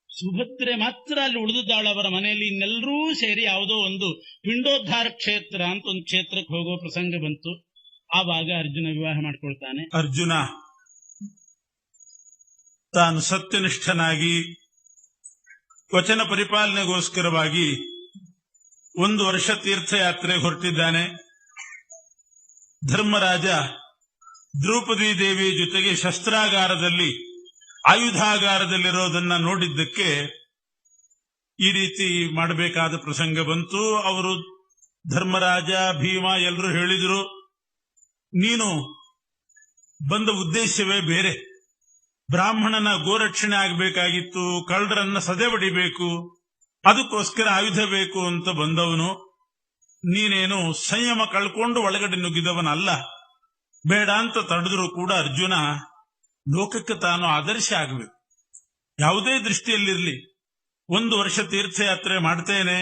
ಸುಭದ್ರೆ ಮಾತ್ರ ಅಲ್ಲಿ ಉಳಿದಿದ್ದಾಳು ಅವರ ಮನೆಯಲ್ಲಿ, ಇನ್ನೆಲ್ಲರೂ ಸೇರಿ ಯಾವುದೋ ಒಂದು ಪಿಂಡೋದ್ಧಾರ ಕ್ಷೇತ್ರ ಅಂತ ಒಂದು ಕ್ಷೇತ್ರಕ್ಕೆ ಹೋಗೋ ಪ್ರಸಂಗ ಬಂತು. ಆವಾಗ ಅರ್ಜುನ ವಿವಾಹ ಮಾಡ್ಕೊಳ್ತಾನೆ. ಅರ್ಜುನ ತಾನು ಸತ್ಯನಿಷ್ಠನಾಗಿ ವಚನ ಪರಿಪಾಲನೆಗೋಸ್ಕರವಾಗಿ 1 ವರ್ಷ ತೀರ್ಥಯಾತ್ರೆ ಹೊರಟಿದ್ದಾನೆ. ಧರ್ಮರಾಜ ದ್ರೌಪದಿ ದೇವಿ ಜೊತೆಗೆ ಶಸ್ತ್ರಾಗಾರದಲ್ಲಿ ಆಯುಧಾಗಾರದಲ್ಲಿರೋದನ್ನ ನೋಡಿದ್ದಕ್ಕೆ ಈ ರೀತಿ ಮಾಡಬೇಕಾದ ಪ್ರಸಂಗ ಬಂತು. ಅವರು ಧರ್ಮರಾಜ, ಭೀಮ ಎಲ್ಲರೂ ಹೇಳಿದ್ರು, ನೀನು ಬಂದ ಉದ್ದೇಶವೇ ಬೇರೆ. ಬ್ರಾಹ್ಮಣನ ಗೋರಕ್ಷಣೆ ಆಗಬೇಕಾಗಿತ್ತು, ಕಳ್ಳರನ್ನ ಸದೆ ಬಡಿಬೇಕು, ಅದಕ್ಕೋಸ್ಕರ ಆಯುಧ ಬೇಕು ಅಂತ ಬಂದವನು. ನೀನೇನು ಸಂಯಮ ಕಳ್ಕೊಂಡು ಒಳಗಡೆ ನುಗ್ಗಿದವನಲ್ಲ. ಬೇಡ ಅಂತ ತಡೆದ್ರು ಕೂಡ ಅರ್ಜುನ ಲೋಕಕ್ಕೆ ತಾನು ಆದರ್ಶ ಆಗಬೇಕು. ಯಾವುದೇ ದೃಷ್ಟಿಯಲ್ಲಿರಲಿ, 1 ವರ್ಷ ತೀರ್ಥಯಾತ್ರೆ ಮಾಡ್ತೇನೆ,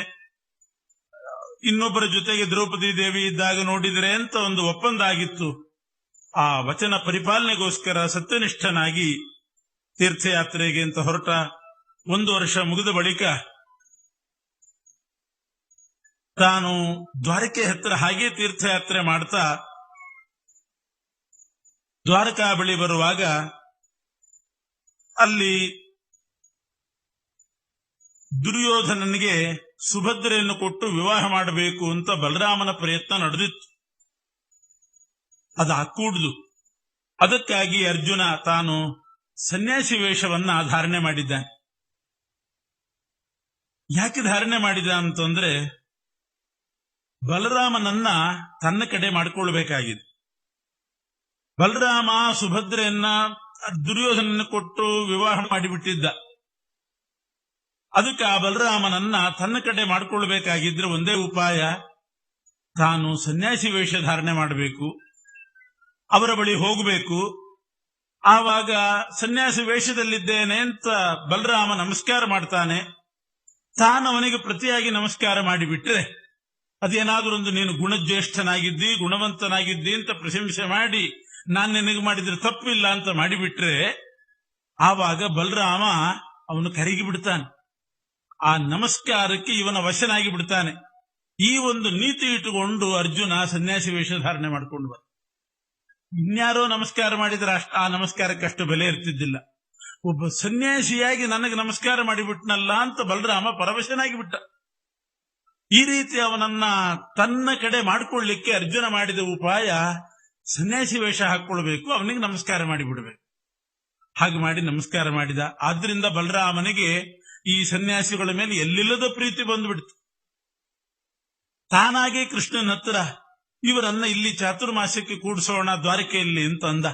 ಇನ್ನೊಬ್ಬರ ಜೊತೆಗೆ ದ್ರೌಪದಿ ದೇವಿ ಇದ್ದಾಗ ನೋಡಿದರೆ ಅಂತ ಒಂದು ಒಪ್ಪಂದ ಆಗಿತ್ತು. ಆ ವಚನ ಪರಿಪಾಲನೆಗೋಸ್ಕರ ಸತ್ಯನಿಷ್ಠನಾಗಿ ತೀರ್ಥಯಾತ್ರೆಗೆ ಅಂತ ಹೊರಟ. 1 ವರ್ಷ ಮುಗಿದ ಬಳಿಕ ತಾನು ದ್ವಾರಕೆ ಹತ್ತಿರ ಹಾಗೆ ತೀರ್ಥಯಾತ್ರೆ ಮಾಡ್ತಾ ದ್ವಾರಕಾ ಬಳಿ ಬರುವಾಗ ಅಲ್ಲಿ ದುರ್ಯೋಧನನಿಗೆ ಸುಭದ್ರೆಯನ್ನು ಕೊಟ್ಟು ವಿವಾಹ ಮಾಡಬೇಕು ಅಂತ ಬಲರಾಮನ ಪ್ರಯತ್ನ ನಡೆದಿತ್ತು. ಅದು ಕೂಡ್ದು. ಅದಕ್ಕಾಗಿ ಅರ್ಜುನ ತಾನು ಸನ್ಯಾಸಿ ವೇಷವನ್ನ ಧಾರಣೆ ಮಾಡಿದ್ದಾನೆ. ಯಾಕೆ ಧಾರಣೆ ಮಾಡಿದ ಅಂತಂದ್ರೆ, ಬಲರಾಮನನ್ನ ತನ್ನ ಕಡೆ ಮಾಡಿಕೊಳ್ಬೇಕಾಗಿದೆ. ಬಲರಾಮ ಸುಭದ್ರೆಯನ್ನ ದುರ್ಯೋಧನನ್ನು ಕೊಟ್ಟು ವಿವಾಹ ಮಾಡಿಬಿಟ್ಟಿದ್ದ. ಅದಕ್ಕೆ ಆ ಬಲರಾಮನನ್ನ ತನ್ನ ಕಡೆ ಮಾಡಿಕೊಳ್ಬೇಕಾಗಿದ್ರೆ ಒಂದೇ ಉಪಾಯ, ತಾನು ಸನ್ಯಾಸಿ ವೇಷ ಧಾರಣೆ ಮಾಡಬೇಕು, ಅವರ ಬಳಿ ಹೋಗಬೇಕು. ಆವಾಗ ಸನ್ಯಾಸಿ ವೇಷದಲ್ಲಿದ್ದೇನೆ ಅಂತ ಬಲರಾಮ ನಮಸ್ಕಾರ ಮಾಡ್ತಾನೆ. ತಾನು ಅವನಿಗೆ ಪ್ರತಿಯಾಗಿ ನಮಸ್ಕಾರ ಮಾಡಿಬಿಟ್ರೆ, ಅದೇನಾದ್ರೂ ಒಂದು ನೀನು ಗುಣಜ್ಯೇಷ್ಠನಾಗಿದ್ದಿ, ಗುಣವಂತನಾಗಿದ್ದಿ ಅಂತ ಪ್ರಶಂಸೆ ಮಾಡಿ ನಾನು ನಿನಗೆ ಮಾಡಿದ್ರೆ ತಪ್ಪಿಲ್ಲ ಅಂತ ಮಾಡಿಬಿಟ್ರೆ, ಆವಾಗ ಬಲರಾಮ ಅವನು ಕರಗಿ ಬಿಡ್ತಾನೆ. ಆ ನಮಸ್ಕಾರಕ್ಕೆ ಇವನ ವಶನಾಗಿ ಬಿಡ್ತಾನೆ. ಈ ಒಂದು ನೀತಿ ಇಟ್ಟುಕೊಂಡು ಅರ್ಜುನ ಸನ್ಯಾಸಿ ವೇಷ ಧಾರಣೆ ಮಾಡಿಕೊಂಡು ಬಂದ. ಇನ್ಯಾರೋ ನಮಸ್ಕಾರ ಮಾಡಿದ್ರೆ ಆ ನಮಸ್ಕಾರಕ್ಕೆ ಅಷ್ಟು ಬೆಲೆ ಇರ್ತಿದ್ದಿಲ್ಲ. ಒಬ್ಬ ಸನ್ಯಾಸಿಯಾಗಿ ನನಗೆ ನಮಸ್ಕಾರ ಮಾಡಿಬಿಟ್ನಲ್ಲ ಅಂತ ಬಲರಾಮ ಪರವಶನಾಗಿ ಬಿಟ್ಟ. ಈ ರೀತಿ ಅವನನ್ನ ತನ್ನ ಕಡೆ ಮಾಡಿಕೊಳ್ಳಿಕ್ಕೆ ಅರ್ಜುನ ಮಾಡಿದ ಉಪಾಯ, ಸನ್ಯಾಸಿ ವೇಷ ಹಾಕೊಳ್ಬೇಕು, ಅವನಿಗೆ ನಮಸ್ಕಾರ ಮಾಡಿಬಿಡ್ಬೇಕು. ಹಾಗೆ ಮಾಡಿ ನಮಸ್ಕಾರ ಮಾಡಿದ. ಆದ್ರಿಂದ ಬಲರಾಮನಿಗೆ ಈ ಸನ್ಯಾಸಿಗಳ ಮೇಲೆ ಎಲ್ಲಿಲ್ಲದ ಪ್ರೀತಿ ಬಂದ್ಬಿಡ್ತು. ತಾನಾಗೆ ಕೃಷ್ಣನ ಹತ್ರ ಇವರನ್ನ ಇಲ್ಲಿ ಚಾತುರ್ಮಾಸ್ಯಕ್ಕೆ ಕೂಡಿಸೋಣ ದ್ವಾರಕೆಯಲ್ಲಿ ಅಂತ ಅಂದ.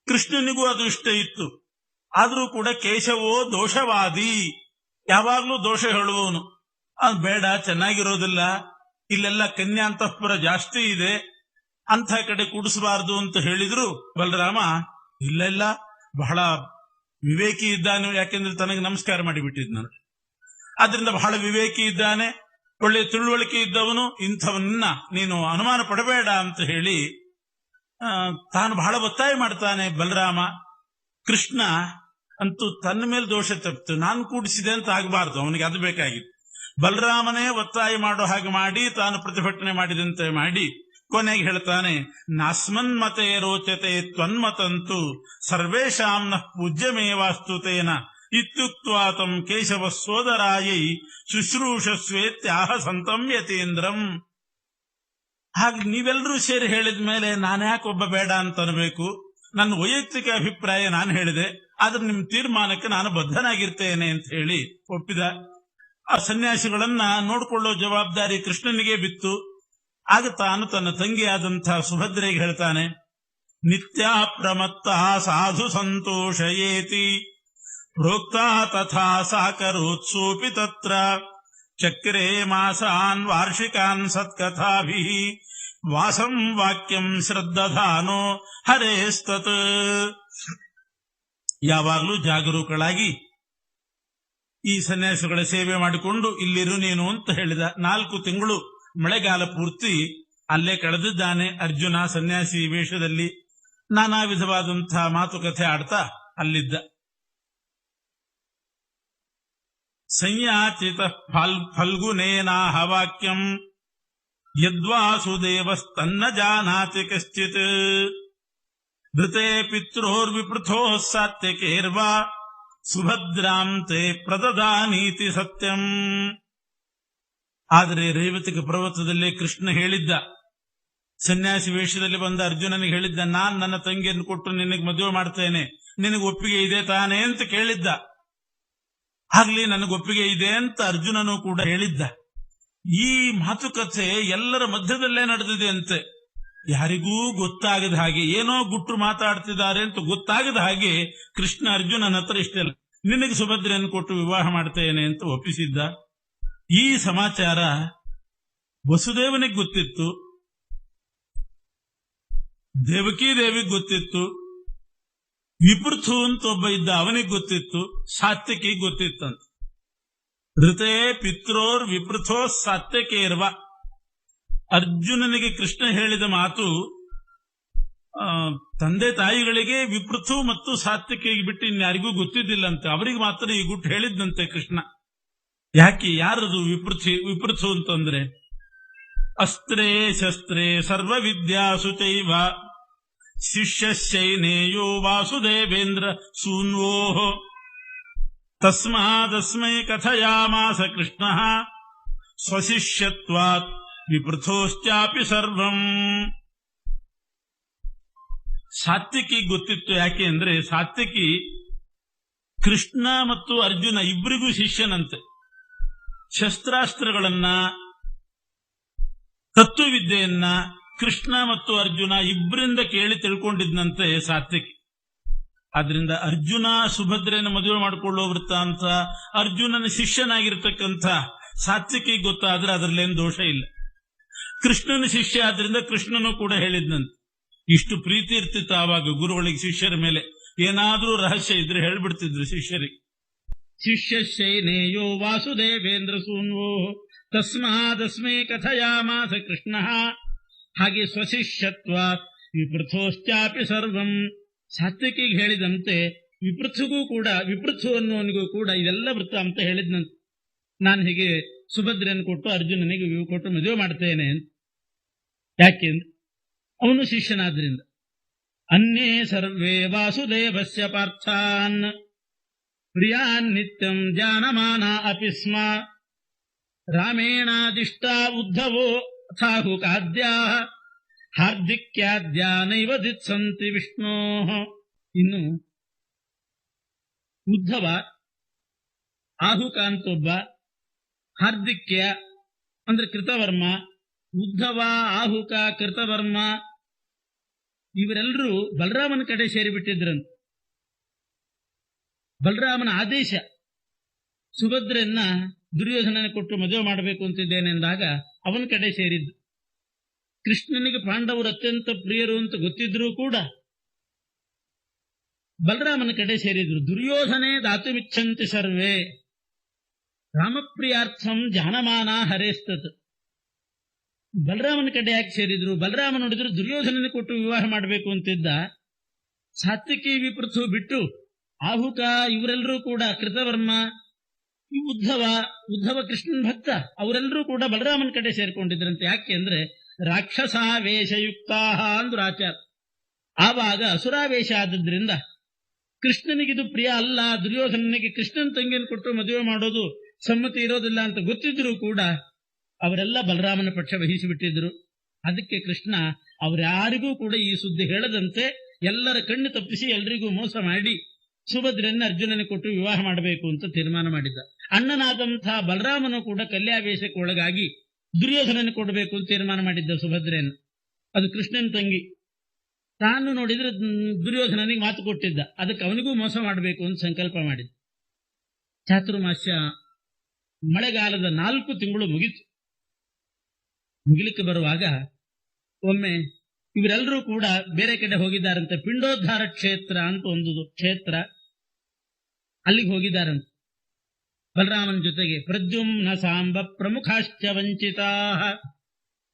ಕೃಷ್ಣನಿಗೂ ಅದು ಇಷ್ಟ ಇತ್ತು. ಆದ್ರೂ ಕೂಡ ಕೇಶವೋ ದೋಷವಾದಿ, ಯಾವಾಗ್ಲೂ ದೋಷ ಹೇಳುವವನು. ಅದು ಬೇಡ, ಚೆನ್ನಾಗಿರೋದಿಲ್ಲ, ಇಲ್ಲೆಲ್ಲ ಕನ್ಯಾಂತಃಪುರ ಜಾಸ್ತಿ ಇದೆ, ಅಂಥ ಕಡೆ ಕೂಡಿಸಬಾರದು ಅಂತ ಹೇಳಿದ್ರು. ಬಲರಾಮ ಇಲ್ಲ, ಬಹಳ ವಿವೇಕಿ ಇದ್ದಾನೆ, ಯಾಕೆಂದ್ರೆ ತನಗೆ ನಮಸ್ಕಾರ ಮಾಡಿಬಿಟ್ಟಿದ್ ನಾನು, ಆದ್ರಿಂದ ಬಹಳ ವಿವೇಕಿ ಇದ್ದಾನೆ, ಒಳ್ಳೆ ತಿಳುವಳಿಕೆ ಇದ್ದವನು, ಇಂಥವನ್ನ ನೀನು ಅನುಮಾನ ಪಡಬೇಡ ಅಂತ ಹೇಳಿ ತಾನು ಬಹಳ ಒತ್ತಾಯ ಮಾಡ್ತಾನೆ ಬಲರಾಮ. ಕೃಷ್ಣ ಅಂತೂ ತನ್ನ ಮೇಲೆ ದೋಷ ತಪ್ಪಿತು, ನಾನು ಕೂಡಿಸಿದೆ ಅಂತ ಆಗಬಾರ್ದು, ಅವನಿಗೆ ಅದು ಬೇಕಾಗಿತ್ತು. ಬಲರಾಮನೇ ಒತ್ತಾಯ ಮಾಡೋ ಹಾಗೆ ಮಾಡಿ ತಾನು ಪ್ರತಿಭಟನೆ ಮಾಡಿದಂತೆ ಮಾಡಿ ಕೊನೆಗೆ ಹೇಳ್ತಾನೆ, ನಾಸ್ಮನ್ಮತೆ ರೋಚತೆ ತ್ವನ್ಮತಂತು ಸರ್ವೇಷಾಂ ನಃ ಪೂಜ್ಯಮೇವಾಸ್ತುತೇನ ಇತ್ಯುಕ್ತ್ವಾತಂ ಕೇಶವ ಸೋದರಾಯೈ ಶುಶ್ರೂಷಸ್ವೇತ್ಯಾಹ ಸಂತಂ ಯತೀಂದ್ರಂ. ಹಾಗೆ ನೀವೆಲ್ಲರೂ ಸೇರಿ ಹೇಳಿದ ಮೇಲೆ ನಾನ್ಯಾಕೆ ಒಬ್ಬ ಬೇಡ ಅಂತ ಅನ್ಬೇಕು? ನನ್ನ ವೈಯಕ್ತಿಕ ಅಭಿಪ್ರಾಯ ನಾನು ಹೇಳಿದೆ, ಆದ್ರೆ ನಿಮ್ ತೀರ್ಮಾನಕ್ಕೆ ನಾನು ಬದ್ಧನಾಗಿರ್ತೇನೆ ಅಂತ ಹೇಳಿ ಒಪ್ಪಿದ. ಆ ಸನ್ಯಾಸಿಗಳನ್ನ ನೋಡ್ಕೊಳ್ಳೋ ಜವಾಬ್ದಾರಿ ಕೃಷ್ಣನಿಗೆ ಬಿತ್ತು. ಆಗ ತಾನು ತನ್ನ ತಂಗಿಯಾದಂತಹ ಸುಭದ್ರೆಗೆ ಹೇಳ್ತಾನೆ, ನಿತ್ಯ ಪ್ರಮತ್ತ ಸಾಧು ಸಂತೋಷಯೇತಿ ಪ್ರೋಕ್ತ ತಥಾ ಸಾಕರೋತ್ಸೋಪಿ ತತ್ರ ಚಕ್ರೇ ಮಾಸಾನ್ ವಾರ್ಷಿಕಾನ್ ಸತ್ಕಥಾಭಿ ವಾಸಂ ವಾಕ್ಯಂ ಶ್ರದ್ಧಾನೋ ಹರೇಸ್ತತ್. ಯಾವಾಗಲೂ ಜಾಗರೂಕಳಾಗಿ ಈ ಸನ್ಯಾಸಿಗಳ ಸೇವೆ ಮಾಡಿಕೊಂಡು ಇಲ್ಲಿರು ನೀನು ಅಂತ ಹೇಳಿದ. 4 ತಿಂಗಳು ಮಳೆಗಾಲ ಪೂರ್ತಿ ಅಲ್ಲೇ ಕಳೆದಿದ್ದಾನೆ ಅರ್ಜುನ ಸನ್ಯಾಸಿ ವೇಷದಲ್ಲಿ. ನಾನಾ ವಿಧವಾದಂತಹ ಮಾತುಕತೆ ಆಡ್ತಾ ಅಲ್ಲಿದ್ದ. ಸಂಯಾಚಿತ ಫಲ್ಗುನೇನಾಹ ವಾಕ್ಯಂ ಯದ್ವಾಸುದೇವಸ್ತನ್ನ ಜಾನಾತಿ ಕಶ್ಚಿತ್ ಧೃತೆ ಪಿತ್ರೋರ್ವಿಪೃಥೋ ಸಾತ್ಯಕೇರ್ವಾ ಸುಭದ್ರಾಂ ತೇ ಪ್ರದದಾನೀತಿ ಸತ್ಯಂ. ಆದರೆ ರೇವತಿಕ ಪರ್ವತದಲ್ಲಿ ಕೃಷ್ಣ ಹೇಳಿದ್ದ, ಸನ್ಯಾಸಿ ವೇಷದಲ್ಲಿ ಬಂದ ಅರ್ಜುನನಿಗೆ ಹೇಳಿದ್ದ, ನಾನ್ ನನ್ನ ತಂಗಿಯನ್ನು ಕೊಟ್ಟು ನಿನಗೆ ಮದುವೆ ಮಾಡ್ತೇನೆ, ನಿನಗೆ ಒಪ್ಪಿಗೆ ಇದೆ ತಾನೇ ಅಂತ ಕೇಳಿದ್ದ. ಆಗ್ಲಿ, ನನಗೊಪ್ಪಿಗೆ ಇದೆ ಅಂತ ಅರ್ಜುನನು ಕೂಡ ಹೇಳಿದ್ದ. ಈ ಮಾತುಕತೆ ಎಲ್ಲರ ಮಧ್ಯದಲ್ಲೇ ನಡೆದಿದೆ ಅಂತೆ. ಯಾರಿಗೂ ಗೊತ್ತಾಗದ ಹಾಗೆ, ಏನೋ ಗುಟ್ಟು ಮಾತಾಡ್ತಿದ್ದಾರೆ ಅಂತ ಗೊತ್ತಾಗದ ಹಾಗೆ ಕೃಷ್ಣ ಅರ್ಜುನನ ಹತ್ರ ಇಷ್ಟೆಲ್ಲ, ನಿನಗೆ ಸುಭದ್ರೆಯನ್ನು ಕೊಟ್ಟು ವಿವಾಹ ಮಾಡ್ತೇನೆ ಅಂತ ಒಪ್ಪಿಸಿದ್ದ. ಈ ಸಮಾಚಾರ ವಸುದೇವನಿಗೆ ಗೊತ್ತಿತ್ತು, ದೇವಕೀ ದೇವಿಗೆ ಗೊತ್ತಿತ್ತು, ವಿಪೃಥು ಅಂತ ಒಬ್ಬ ಇದ್ದ ಅವನಿಗೆ ಗೊತ್ತಿತ್ತು, ಸಾತ್ಯಕಿಗೆ ಗೊತ್ತಿತ್ತಂತ. ಋತೇ ಪಿತ್ರೋರ್ ವಿಪೃಥೋ ಸಾತ್ಯಕೇರ್ವ. ಅರ್ಜುನನಿಗೆ ಕೃಷ್ಣ ಹೇಳಿದ ಮಾತು ತಂದೆ ತಾಯಿಗಳಿಗೆ ವಿಪೃಥು ಮತ್ತು ಸಾತ್ಯಕಿಗೆ ಬಿಟ್ಟು ಇನ್ಯಾರಿಗೂ ಗೊತ್ತಿದ್ದಿಲ್ಲಂತೆ. ಅವರಿಗೆ ಮಾತ್ರ ಈ ಗುಟ್ಟು ಹೇಳಿದ್ದಂತೆ ಕೃಷ್ಣ. ಯಾಕೆ, ಯಾರದು ವಿಪೃಥು ಅಂತಂದ್ರೆ, ಅಸ್ತ್ರೇ ಶಸ್ತ್ರೇ ಸರ್ವ ವಿದ್ಯಾಸು ಚೈವ ಶಿಷ್ಯಶ್ಚೈನೇಯೋ ವಾಸುದೇವೇಂದ್ರ ಸೂನ್ವೋ ತಸ್ಮಾದಸ್ಮೈ ಕಥಯಾಮಾಸ ಕೃಷ್ಣ ಸ್ವಶಿಷ್ಯತ್ವಾತ್ ವಿಪೃಥೋಶ್ಚಾಪಿ ಸರ್ವಂ. ಸಾತ್ಯಕಿ ಗೊತ್ತಿತ್ತು. ಯಾಕೆ ಅಂದ್ರೆ ಸಾತ್ಯಕಿ ಕೃಷ್ಣ ಮತ್ತು ಅರ್ಜುನ ಇಬ್ಬರಿಗೂ ಶಿಷ್ಯನಂತೆ. ಶಸ್ತ್ರಾಸ್ತ್ರಗಳನ್ನ, ತತ್ವವಿದ್ಯೆಯನ್ನ ಕೃಷ್ಣ ಮತ್ತು ಅರ್ಜುನ ಇಬ್ಬರಿಂದ ಕೇಳಿ ತಿಳ್ಕೊಂಡಿದ್ದಂತೆ ಸಾತ್ಯಕಿ. ಆದ್ರಿಂದ ಅರ್ಜುನ ಸುಭದ್ರೆಯನ್ನು ಮದುವೆ ಮಾಡಿಕೊಳ್ಳೋ ವೃತ್ತಾಂತ ಅರ್ಜುನನ ಶಿಷ್ಯನಾಗಿರ್ತಕ್ಕಂಥ ಸಾತ್ಯಕಿ ಗೊತ್ತಾದ್ರೆ ಅದರಲ್ಲೇನು ದೋಷ ಇಲ್ಲ. ಕೃಷ್ಣನ ಶಿಷ್ಯ ಆದ್ರಿಂದ ಕೃಷ್ಣನು ಕೂಡ ಹೇಳಿದ್ನಂತೆ. ಇಷ್ಟು ಪ್ರೀತಿ ಇರ್ತಿತ್ತು ಆವಾಗ ಗುರುಗಳಿಗೆ ಶಿಷ್ಯರ ಮೇಲೆ. ಏನಾದ್ರೂ ರಹಸ್ಯ ಇದ್ರೆ ಹೇಳ್ಬಿಡ್ತಿದ್ರು ಶಿಷ್ಯರಿಗೆ. ಶಿಷ್ಯಶೈನೇಯೋ ವಾಸುದೇವೇಂದ್ರ ಸೂನ್ವೋ ತಸ್ಮಾದಸ್ಮೈ ಕಥಯಾಮಾಸ ಕೃಷ್ಣ. ಹಾಗೆ ಸ್ವಶಿಷ್ಯತ್ವ ವಿಪೃಥೋಶ್ಚಾಪಿ ಸರ್ವಂ. ಸಾತ್ವಿಕಿಗೆ ಹೇಳಿದಂತೆ ವಿಪೃಥುಗೂ ಕೂಡ, ವಿಪೃಥು ಅನ್ನೋನಿಗೂ ಕೂಡ ಇದೆಲ್ಲ ವೃತ್ತಾಂತ ಹೇಳಿದ್ನಂತೆ. ನಾನು ಹೀಗೆ ಸುಭದ್ರೆಯನ್ನು ಕೊಟ್ಟು ಅರ್ಜುನನಿಗೆ ಕೊಟ್ಟು ಮದುವೆ ಮಾಡ್ತೇನೆ ಅಂತ. ಯಾಕೆಂದ್ರೆ ಅವನು ಶಿಷ್ಯನಾದ್ರಿಂದ. ಅನ್ಯೇ ಸರ್ವೇ ವಾಸುದೇವಸ್ಯ ಪಾರ್ಥಾನ್ ಪ್ರಿಯಾನ್ ನಿತ್ಯಂ ಜಾನಮಾನ ಅಪಿ ಸ್ಮ ರಾಮೇಣಾದಿಷ್ಟ ಉದ್ಧವೋ ಅಥಾಹುಕಾದ್ಯಾ ಹಾರ್ದಿಕ್ಯಾದ್ಯಾ ನೈವ ದಿತ್ಸಂತಿ ವಿಷ್ಣೋ. ಇನ್ನು ಉದ್ಧವ, ಆಹುಕ ಅಂತೊಬ್ಬ, ಹಾರ್ದಿಕ್ಯ ಅಂದ್ರೆ ಕೃತವರ್ಮ, ಉದ್ಧವ, ಆಹುಕ, ಕೃತವರ್ಮ ಇವರೆಲ್ಲರೂ ಬಲರಾಮನ ಕಡೆ ಸೇರಿಬಿಟ್ಟಿದ್ರಂತ. ಬಲರಾಮನ ಆದೇಶ ಸುಭದ್ರೆಯನ್ನ ದುರ್ಯೋಧನನ ಕೊಟ್ಟು ಮದುವೆ ಮಾಡಬೇಕು ಅಂತಿದ್ದೇನೆಂದಾಗ ಅವನ ಕಡೆ ಸೇರಿದ್ದು. ಕೃಷ್ಣನಿಗೆ ಪಾಂಡವರು ಅತ್ಯಂತ ಪ್ರಿಯರು ಅಂತ ಗೊತ್ತಿದ್ರೂ ಕೂಡ ಬಲರಾಮನ ಕಡೆ ಸೇರಿದ್ರು. ದುರ್ಯೋಧನೇ ದಾತುಮಿಚ್ಛಂತಿ ಸರ್ವೇ ರಾಮಪ್ರಿಯಾರ್ಥಂ ಜಾನಮಾನ ಹರೇಸ್ತತ್. ಬಲರಾಮನ ಕಡೆ ಯಾಕೆ ಸೇರಿದ್ರು? ಬಲರಾಮ ನೋಡಿದ್ರು ದುರ್ಯೋಧನನ ಕೊಟ್ಟು ವಿವಾಹ ಮಾಡಬೇಕು ಅಂತಿದ್ದ. ಸಾತ್ವಿಕಿ ವಿಪೃಥು ಬಿಟ್ಟು ಆಹುಕ ಇವರೆಲ್ಲರೂ ಕೂಡ, ಕೃತವರ್ಮ, ಉದ್ಧವ ಕೃಷ್ಣನ್ ಭಕ್ತ, ಅವರೆಲ್ಲರೂ ಕೂಡ ಬಲರಾಮನ ಕಡೆ ಸೇರ್ಕೊಂಡಿದ್ರಂತೆ. ಯಾಕೆ ಅಂದ್ರೆ ರಾಕ್ಷಸಾವೇಶಯುಕ್ತ ಅಂದ್ರು ಆಚಾರ. ಆವಾಗ ಅಸುರಾವೇಶ ಆದದ್ರಿಂದ ಕೃಷ್ಣನಿಗಿದು ಪ್ರಿಯ ಅಲ್ಲ, ದುರ್ಯೋಧನನಿಗೆ ಕೃಷ್ಣನ್ ತಂಗಿಯನ್ನು ಕೊಟ್ಟು ಮದುವೆ ಮಾಡೋದು ಸಮ್ಮತಿ ಇರೋದಿಲ್ಲ ಅಂತ ಗೊತ್ತಿದ್ರೂ ಕೂಡ ಅವರೆಲ್ಲ ಬಲರಾಮನ ಪಕ್ಷ ವಹಿಸಿಬಿಟ್ಟಿದ್ರು. ಅದಕ್ಕೆ ಕೃಷ್ಣ ಅವರ್ಯಾರಿಗೂ ಕೂಡ ಈ ಸುದ್ದಿ ಹೇಳದಂತೆ ಎಲ್ಲರ ಕಣ್ಣು ತಪ್ಪಿಸಿ ಎಲ್ರಿಗೂ ಮೋಸ ಮಾಡಿ ಸುಭದ್ರೆಯನ್ನು ಅರ್ಜುನನ ಕೊಟ್ಟು ವಿವಾಹ ಮಾಡಬೇಕು ಅಂತ ತೀರ್ಮಾನ ಮಾಡಿದ್ದ. ಅಣ್ಣನಾದಂಥ ಬಲರಾಮನು ಕೂಡ ಕಲ್ಯಾವೇಶಕ್ಕೆ ಒಳಗಾಗಿ ದುರ್ಯೋಧನನ ಕೊಡಬೇಕು ಅಂತ ತೀರ್ಮಾನ ಮಾಡಿದ್ದ ಸುಭದ್ರೆಯನ್ನು. ಅದು ಕೃಷ್ಣನ ತಂಗಿ. ತಾನು ನೋಡಿದ್ರೆ ದುರ್ಯೋಧನನಿಗೆ ಮಾತು ಕೊಟ್ಟಿದ್ದ, ಅದಕ್ಕೆ ಅವನಿಗೂ ಮೋಸ ಮಾಡಬೇಕು ಅಂತ ಸಂಕಲ್ಪ ಮಾಡಿದ್ದ. ಚಾತುರ್ಮಾಸ್ಯ ಮಳೆಗಾಲದ 4 ತಿಂಗಳು ಮುಗಿಲಿಕ್ಕೆ ಬರುವಾಗ ಒಮ್ಮೆ ಇವರೆಲ್ಲರೂ ಕೂಡ ಬೇರೆ ಕಡೆ ಹೋಗಿದ್ದಾರಂತೆ. ಪಿಂಡೋದ್ಧಾರ ಕ್ಷೇತ್ರ ಅಂತ ಒಂದು ಕ್ಷೇತ್ರ, ಅಲ್ಲಿಗೆ ಹೋಗಿದ್ದಾರಂತೆ ಬಲರಾಮನ ಜೊತೆಗೆ. ಪ್ರದ್ಯುಮ್ನ ಸಾಂಬ ಪ್ರಮುಖಾಶ್ಚ ವಂಚಿತಾ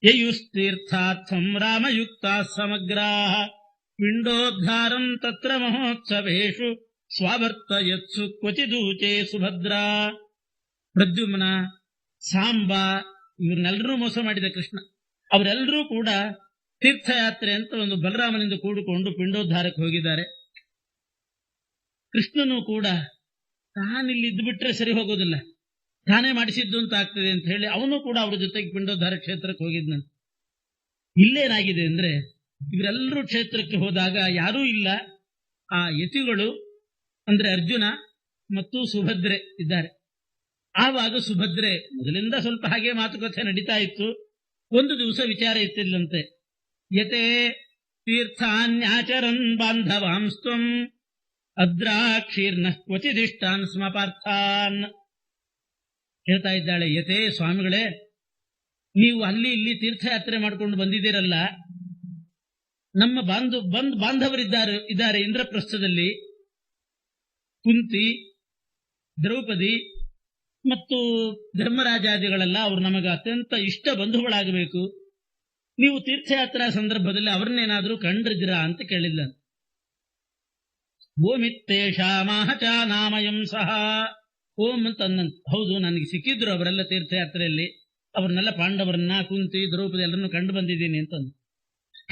ಯಯುಸ್ತೀರ್ಥಾರ್ಥಂ ರಾಮಯುಕ್ತ ಸಮಗ್ರಾ ಪಿಂಡೋದ್ಧಾರಂ ತತ್ರ ಮಹೋತ್ಸವೇಶು ಸ್ವಾವರ್ತಯತ್ಸು ಕ್ವಚಿದೂಚೆ ಸುಭದ್ರಾ. ಪ್ರದ್ಯುಮ್ನ, ಸಾಂಬ ಇವ್ರನ್ನೆಲ್ಲರೂ ಮೋಸ ಮಾಡಿದ ಕೃಷ್ಣ. ಅವರೆಲ್ಲರೂ ಕೂಡ ತೀರ್ಥಯಾತ್ರೆ ಅಂತ ಒಂದು ಬಲರಾಮನಿಂದ ಕೂಡಿಕೊಂಡು ಪಿಂಡೋದ್ಧಾರಕ್ಕೆ ಹೋಗಿದ್ದಾರೆ. ಕೃಷ್ಣನು ಕೂಡ ತಾನಿಲ್ಲಿ ಇದ್ದು ಬಿಟ್ರೆ ಸರಿ ಹೋಗೋದಿಲ್ಲ, ತಾನೇ ಮಾಡಿಸಿದ್ದು ಅಂತ ಆಗ್ತದೆ ಅಂತ ಹೇಳಿ ಅವನು ಕೂಡ ಅವ್ರ ಜೊತೆಗೆ ಪಿಂಡೋದ್ಧಾರ ಕ್ಷೇತ್ರಕ್ಕೆ ಹೋಗಿದ್ನಂತೆ. ಇಲ್ಲೇನಾಗಿದೆ ಅಂದ್ರೆ ಇವರೆಲ್ಲರೂ ಕ್ಷೇತ್ರಕ್ಕೆ ಹೋದಾಗ ಯಾರೂ ಇಲ್ಲ. ಆ ಯತಿಗಳು ಅಂದ್ರೆ ಅರ್ಜುನ ಮತ್ತು ಸುಭದ್ರೆ ಇದ್ದಾರೆ. ಆವಾಗ ಸುಭದ್ರೆ ಮೊದಲಿಂದ ಸ್ವಲ್ಪ ಹಾಗೆ ಮಾತುಕತೆ ನಡೀತಾ ಇತ್ತು. ಒಂದು ದಿವಸ ವಿಚಾರ ಇತ್ತಿಲ್ಲಂತೆ. ಯತೆ ತೀರ್ಥಾನ್ಯಾಚರನ್ ಬಾಂಧವಾಂಸ್ತ್ವಂ ಅದ್ರಾಕ್ಷೀರ್ನ ಕ್ವಚಿದಿಷ್ಟಾನ್ ಸ್ಮ ಪಾರ್ಥಾನ್. ಹೇಳ್ತಾ ಇದ್ದಾಳೆ, ಯತೆ ಸ್ವಾಮಿಗಳೇ, ನೀವು ಅಲ್ಲಿ ಇಲ್ಲಿ ತೀರ್ಥಯಾತ್ರೆ ಮಾಡಿಕೊಂಡು ಬಂದಿದ್ದೀರಲ್ಲ, ನಮ್ಮ ಬಾಂಧವರಿದ್ದಾರೆ ಇಂದ್ರಪ್ರಸ್ಥದಲ್ಲಿ. ಕುಂತಿ, ದ್ರೌಪದಿ ಮತ್ತು ಧರ್ಮರಾಜಾದಿಗಳೆಲ್ಲ ಅವರು ನಮಗೆ ಅತ್ಯಂತ ಇಷ್ಟ ಬಂಧುಗಳಾಗಬೇಕು. ನೀವು ತೀರ್ಥಯಾತ್ರಾ ಸಂದರ್ಭದಲ್ಲಿ ಅವರನ್ನೇನಾದರೂ ಕಂಡಿದ್ದೀರಾ ಅಂತ ಕೇಳಿಲ್ಲ. ಓಮಿತ್ತೇಷಾಮಾಹಚ ನಾಮಯಂ ಸಹ. ಓಂ ಅಂತ ಅನ್ನಂತ. ಹೌದು, ನನಗೆ ಸಿಕ್ಕಿದ್ರು ಅವರೆಲ್ಲ ತೀರ್ಥಯಾತ್ರೆಯಲ್ಲಿ. ಅವ್ರನ್ನೆಲ್ಲ ಪಾಂಡವರನ್ನ, ಕುಂತಿ, ದ್ರೌಪದಿ ಎಲ್ಲರನ್ನು ಕಂಡು ಬಂದಿದ್ದೀನಿ ಅಂತಂದು.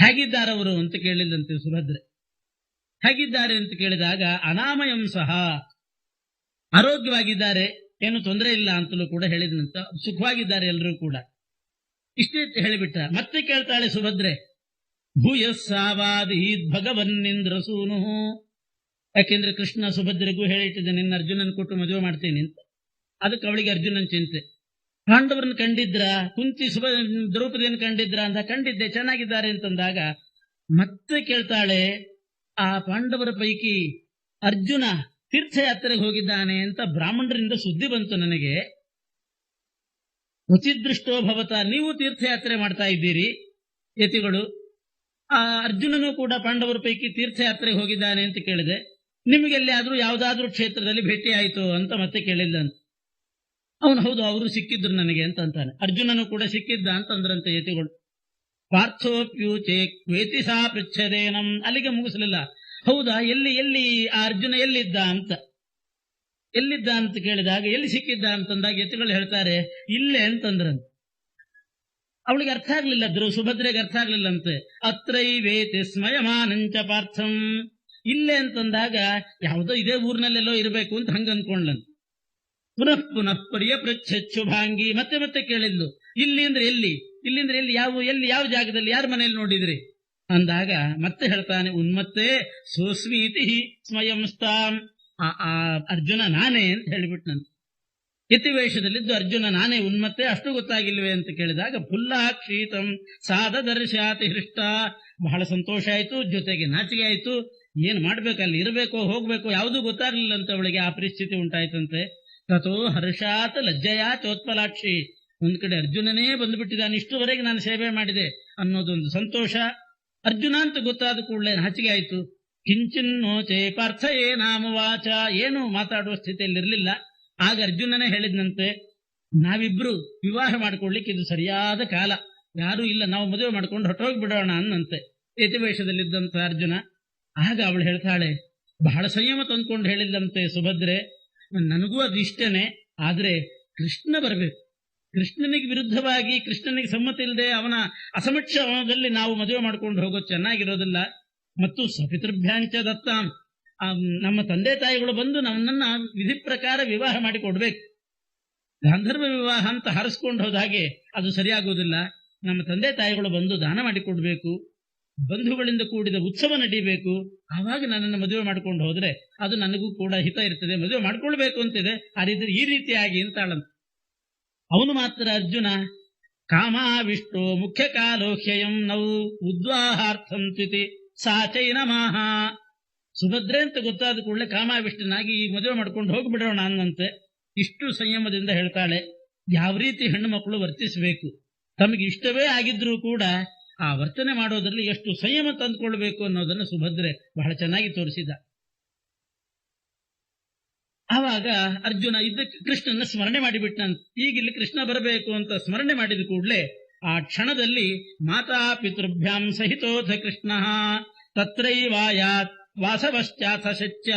ಹೇಗಿದ್ದಾರವರು ಅಂತ ಕೇಳಿಲ್ಲಂತೆ ಸುಭದ್ರೆ. ಹೇಗಿದ್ದಾರೆ ಅಂತ ಕೇಳಿದಾಗ ಅನಾಮಯಂ ಸಹ, ಆರೋಗ್ಯವಾಗಿದ್ದಾರೆ, ಏನು ತೊಂದರೆ ಇಲ್ಲ ಅಂತಲೂ ಕೂಡ ಹೇಳಿದಂತ. ಸುಖವಾಗಿದ್ದಾರೆ ಎಲ್ಲರೂ ಕೂಡ. ಇಷ್ಟೇ ಹೇಳಿಬಿಟ್ಟ. ಮತ್ತೆ ಕೇಳ್ತಾಳೆ ಸುಭದ್ರೆ, ಭೂಯಸ್ಸಾವಾದೀದ್ ಭಗವನ್ನಿಂದ್ರ ಸೂನು. ಯಾಕೆಂದ್ರೆ ಕೃಷ್ಣ ಸುಭದ್ರೆಗೂ ಹೇಳಿಟ್ಟಿದ್ದೆ, ನಿನ್ನ ಅರ್ಜುನನ್ ಕೊಟ್ಟು ಮದುವೆ ಮಾಡ್ತೀನಿ ಅಂತ. ಅದಕ್ಕೆ ಅವಳಿಗೆ ಅರ್ಜುನನ್ ಚಿಂತೆ. ಪಾಂಡವರನ್ನು ಕಂಡಿದ್ರ, ಕುಂತಿ ದ್ರೌಪದಿಯನ್ನು ಕಂಡಿದ್ರ ಅಂತ. ಕಂಡಿದ್ದೆ, ಚೆನ್ನಾಗಿದ್ದಾರೆ ಅಂತಂದಾಗ ಮತ್ತೆ ಕೇಳ್ತಾಳೆ, ಆ ಪಾಂಡವರ ಪೈಕಿ ಅರ್ಜುನ ತೀರ್ಥಯಾತ್ರೆಗೆ ಹೋಗಿದ್ದಾನೆ ಅಂತ ಬ್ರಾಹ್ಮಣರಿಂದ ಸುದ್ದಿ ಬಂತು ನನಗೆ. ಉಚಿದೃಷ್ಟೋ ಭವತ, ನೀವು ತೀರ್ಥಯಾತ್ರೆ ಮಾಡ್ತಾ ಇದ್ದೀರಿ ಯತಿಗಳು. ಆ ಅರ್ಜುನನು ಕೂಡ ಪಾಂಡವರ ಪೈಕಿ ತೀರ್ಥಯಾತ್ರೆಗೆ ಹೋಗಿದ್ದಾನೆ ಅಂತ ಕೇಳಿದೆ. ನಿಮಗೆಲ್ಲಿ ಆದ್ರೂ ಯಾವುದಾದ್ರೂ ಕ್ಷೇತ್ರದಲ್ಲಿ ಭೇಟಿ ಆಯಿತು ಅಂತ ಮತ್ತೆ ಕೇಳಿಲ್ಲ ಅಂತ. ಅವನು ಹೌದು, ಅವರು ಸಿಕ್ಕಿದ್ರು ನನಗೆ ಅಂತ ಅಂತಾನೆ. ಅರ್ಜುನನು ಕೂಡ ಸಿಕ್ಕಿದ್ದ ಅಂತಂದ್ರಂತೆ ಯತಿಗಳು. ಪಾರ್ಥೋಪ್ಯೂಚೆ ಕ್ವೇತಿ ಸಾ ಪೃಚ್ಛದೇನಂ. ಅಲ್ಲಿಗೆ ಮುಗಿಸಲಿಲ್ಲ. ಹೌದಾ, ಎಲ್ಲಿ ಆ ಅರ್ಜುನ ಎಲ್ಲಿದ್ದ ಅಂತ ಕೇಳಿದಾಗ, ಎಲ್ಲಿ ಸಿಕ್ಕಿದ್ದ ಅಂತಂದಾಗ ಯತಿಗಳು ಹೇಳ್ತಾರೆ, ಇಲ್ಲೇ ಅಂತಂದ್ರಂತೆ. ಅವಳಿಗೆ ಅರ್ಥ ಆಗ್ಲಿಲ್ಲ, ಸುಭದ್ರೆಗೆ ಅರ್ಥ ಆಗ್ಲಿಲ್ಲಂತೆ. ಅತ್ರೈವೇತಿ ಸ್ಮಯಮಾನಂಚ ಪಾರ್ಥಂ. ಇಲ್ಲೇ ಅಂತಂದಾಗ ಯಾವುದೋ ಇದೇ ಊರಿನಲ್ಲೆಲ್ಲೋ ಇರಬೇಕು ಅಂತ ಹಂಗ ಅಂದ್ಕೊಂಡ್ಲಂತೆ. ಪುನಃ ಪರಿಯ ಪೃಚ್ಛುಭಾಂಗಿ. ಮತ್ತೆ ಕೇಳಿದ್ಲು, ಇಲ್ಲಿ ಅಂದ್ರೆ ಎಲ್ಲಿ, ಯಾವ ಜಾಗದಲ್ಲಿ, ಯಾರ ಮನೆಯಲ್ಲಿ ನೋಡಿದ್ರಿ ಅಂದಾಗ ಮತ್ತೆ ಹೇಳ್ತಾನೆ, ಉನ್ಮತ್ತೆ ಸೋಸ್ಮೀತಿ ಸ್ವಯಂಸ್ತಾಂ. ಆ ಅರ್ಜುನ ನಾನೇ ಅಂತ ಹೇಳಿಬಿಟ್ನಂತೆ. ಯತಿವೇಷದಲ್ಲಿದ್ದು ಅರ್ಜುನ ನಾನೇ ಉನ್ಮತ್ತೆ, ಅಷ್ಟು ಗೊತ್ತಾಗಿಲ್ವೇ ಅಂತ ಕೇಳಿದಾಗ, ಫುಲ್ಲಾಕ್ಷೀತಂ ಸಾಧದರ್ಶಾತಿ ಹೃಷ್ಟ. ಬಹಳ ಸಂತೋಷ ಆಯ್ತು, ಜೊತೆಗೆ ನಾಚಿಕೆ ಆಯ್ತು. ಏನ್ ಮಾಡ್ಬೇಕಲ್ಲಿ, ಇರಬೇಕೋ ಹೋಗ್ಬೇಕೋ ಯಾವುದೂ ಗೊತ್ತಾಗ್ಲಿಲ್ಲ ಅಂತ ಅವಳಿಗೆ. ಆ ಪರಿಸ್ಥಿತಿ ಉಂಟಾಯ್ತಂತೆ. ತಥೋ ಹರ್ಷಾತ್ ಲಜ್ಜಯಾ ಚೋತ್ಪಲಾಕ್ಷಿ. ಒಂದ್ ಕಡೆ ಅರ್ಜುನನೇ ಬಂದುಬಿಟ್ಟಿದ್ದಾನೆ, ಇಷ್ಟುವರೆಗೆ ನಾನು ಸೇವೆ ಮಾಡಿದೆ ಅನ್ನೋದೊಂದು ಸಂತೋಷ. ಅರ್ಜುನ ಅಂತ ಗೊತ್ತಾದ ಕೂಡಲೇ ನಾಚಿಕೆ ಆಯ್ತು. ಕಿಂಚಿನ್ನೋಚೆ ಪಾರ್ಥಯೇ ನಾಮವಾಚ. ಏನು ಮಾತಾಡುವ ಸ್ಥಿತಿಯಲ್ಲಿರಲಿಲ್ಲ. ಆಗ ಅರ್ಜುನನೇ ಹೇಳಿದ್ನಂತೆ, ನಾವಿಬ್ರು ವಿವಾಹ ಮಾಡಿಕೊಳ್ಳಿಕ್ಕೆ ಇದು ಸರಿಯಾದ ಕಾಲ, ಯಾರೂ ಇಲ್ಲ, ನಾವು ಮದುವೆ ಮಾಡ್ಕೊಂಡು ಹೊಟ್ಟೋಗಿ ಬಿಡೋಣ ಅನ್ನಂತೆ ಯತಿವೇಷದಲ್ಲಿದ್ದಂತ ಅರ್ಜುನ. ಆಗ ಅವಳು ಹೇಳ್ತಾಳೆ, ಬಹಳ ಸಂಯಮ ತಂದ್ಕೊಂಡು ಹೇಳಿಲ್ಲಂತೆ ಸುಭದ್ರೆ, ನನಗೂ ಅದು ಇಷ್ಟನೇ, ಆದ್ರೆ ಕೃಷ್ಣ ಬರಬೇಕು. ಕೃಷ್ಣನಿಗೆ ವಿರುದ್ಧವಾಗಿ, ಕೃಷ್ಣನಿಗೆ ಸಮ್ಮತಿ ಇಲ್ಲದೆ ಅವನ ಅಸಮಕ್ಷಮದಲ್ಲಿ ನಾವು ಮದುವೆ ಮಾಡ್ಕೊಂಡು ಹೋಗೋದು ಚೆನ್ನಾಗಿರೋದಿಲ್ಲ. ಮತ್ತು ಸಪಿತೃಭ್ಯಾಂಚ ದತ್ತಾಂ, ನಮ್ಮ ತಂದೆ ತಾಯಿಗಳು ಬಂದು ನನ್ನನ್ನ ವಿಧಿ ಪ್ರಕಾರ ವಿವಾಹ ಮಾಡಿ ಕೊಡ್ಬೇಕು. ಗಾಂಧರ್ವ ವಿವಾಹ ಅಂತ ಹಾರಿಸ್ಕೊಂಡು ಹೋದ ಹಾಗೆ ಅದು ಸರಿಯಾಗುವುದಿಲ್ಲ. ನಮ್ಮ ತಂದೆ ತಾಯಿಗಳು ಬಂದು ದಾನ ಮಾಡಿಕೊಡ್ಬೇಕು, ಬಂಧುಗಳಿಂದ ಕೂಡಿದ ಉತ್ಸವ ನಡೀಬೇಕು. ಆವಾಗ ನನ್ನನ್ನು ಮದುವೆ ಮಾಡ್ಕೊಂಡು ಹೋದ್ರೆ ಅದು ನನಗೂ ಕೂಡ ಹಿತ ಇರ್ತದೆ, ಮದುವೆ ಮಾಡ್ಕೊಳ್ಬೇಕು ಅಂತಿದೆ. ಈ ರೀತಿಯಾಗಿ ಅಂತಾಳಂತ. ಅವನು ಮಾತ್ರ ಅರ್ಜುನ, ಕಾಮಾವಿಷ್ಟೋ ಮುಖ್ಯ ಕಾಲೋಹ್ಯಯಂ ನೌ ಉದ್ವಾಹಾರ್ಥಂ ತ್ವಿತಿ ಸಾಚೈನ ಮಾಹ. ಸುಭದ್ರೆ ಅಂತ ಗೊತ್ತಾದ ಕೂಡಲೇ ಕಾಮಾವಿಷ್ಟನಾಗಿ ಈ ಮದುವೆ ಮಾಡ್ಕೊಂಡು ಹೋಗ್ಬಿಡೋಣ ಅನ್ನಂತೆ. ಇಷ್ಟು ಸಂಯಮದಿಂದ ಹೇಳ್ತಾಳೆ. ಯಾವ ರೀತಿ ಹೆಣ್ಣು ಮಕ್ಕಳು ವರ್ತಿಸಬೇಕು, ತಮಗೆ ಇಷ್ಟವೇ ಆಗಿದ್ರೂ ಕೂಡ ಆ ವರ್ತನೆ ಮಾಡೋದ್ರಲ್ಲಿ ಎಷ್ಟು ಸಂಯಮ ತಂದುಕೊಳ್ಬೇಕು ಅನ್ನೋದನ್ನು ಸುಭದ್ರೆ ಬಹಳ ಚೆನ್ನಾಗಿ ತೋರಿಸಿದ. ಆವಾಗ ಅರ್ಜುನ ಇದಕ್ಕೆ ಕೃಷ್ಣನ ಸ್ಮರಣೆ ಮಾಡಿಬಿಟ್ಟಂತ. ಈಗ ಇಲ್ಲಿ ಕೃಷ್ಣ ಬರಬೇಕು ಅಂತ ಸ್ಮರಣೆ ಮಾಡಿದ ಕೂಡಲೇ ಆ ಕ್ಷಣದಲ್ಲಿ ಮಾತಾ ಪಿತೃಭ್ಯಾಂ ಸಹಿತೋಥ ಕೃಷ್ಣ ತತ್ರೈವಾಯಾತ್ ವಾಸವಶ್ಚಾಥ ಶಚ್ಚ.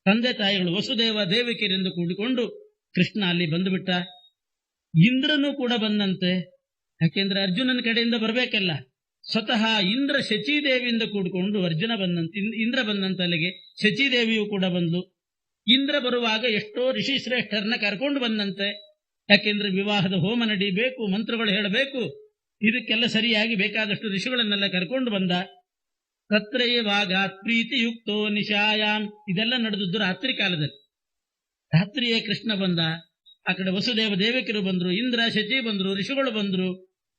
ತಂದೆ ತಾಯಿಗಳು ವಸುದೇವ ದೇವಿಕೆರೆಂದು ಕೂಡಿಕೊಂಡು ಕೃಷ್ಣ ಅಲ್ಲಿ ಬಂದುಬಿಟ್ಟ. ಇಂದ್ರನೂ ಕೂಡ ಬಂದಂತೆ. ಯಾಕೆಂದ್ರೆ ಅರ್ಜುನನ ಕಡೆಯಿಂದ ಬರಬೇಕಲ್ಲ. ಸ್ವತಃ ಇಂದ್ರ ಶಚೀದೇವಿಯಿಂದ ಕೂಡಿಕೊಂಡು ಅರ್ಜುನ ಬಂದಂತೆ, ಇಂದ್ರ ಬಂದಂತ ಅಲ್ಲಿಗೆ. ಶಚೀದೇವಿಯೂ ಕೂಡ ಬಂದ್ಲು. ಇಂದ್ರ ಬರುವಾಗ ಎಷ್ಟೋ ಋಷಿಶ್ರೇಷ್ಠರನ್ನ ಕರ್ಕೊಂಡು ಬಂದಂತೆ. ಯಾಕೆಂದ್ರೆ ವಿವಾಹದ ಹೋಮ ನಡೀಬೇಕು, ಮಂತ್ರಗಳು ಹೇಳಬೇಕು. ಇದಕ್ಕೆಲ್ಲ ಸರಿಯಾಗಿ ಬೇಕಾದಷ್ಟು ಋಷಿಗಳನ್ನೆಲ್ಲ ಕರ್ಕೊಂಡು ಬಂದ. ತತ್ರೈವಾಗಾತ್ ಪ್ರೀತಿಯುಕ್ತೋ ನಿಶಾಯಾಮ್. ಇದೆಲ್ಲ ನಡೆದದ್ದು ರಾತ್ರಿ ಕಾಲದಲ್ಲಿ. ರಾತ್ರಿಯೇ ಕೃಷ್ಣ ಬಂದ. ಆ ಕಡೆ ವಸುದೇವ ದೇವಕಿರು ಬಂದ್ರು, ಇಂದ್ರ ಶಚಿ ಬಂದ್ರು, ಋಷಿಗಳು ಬಂದ್ರು,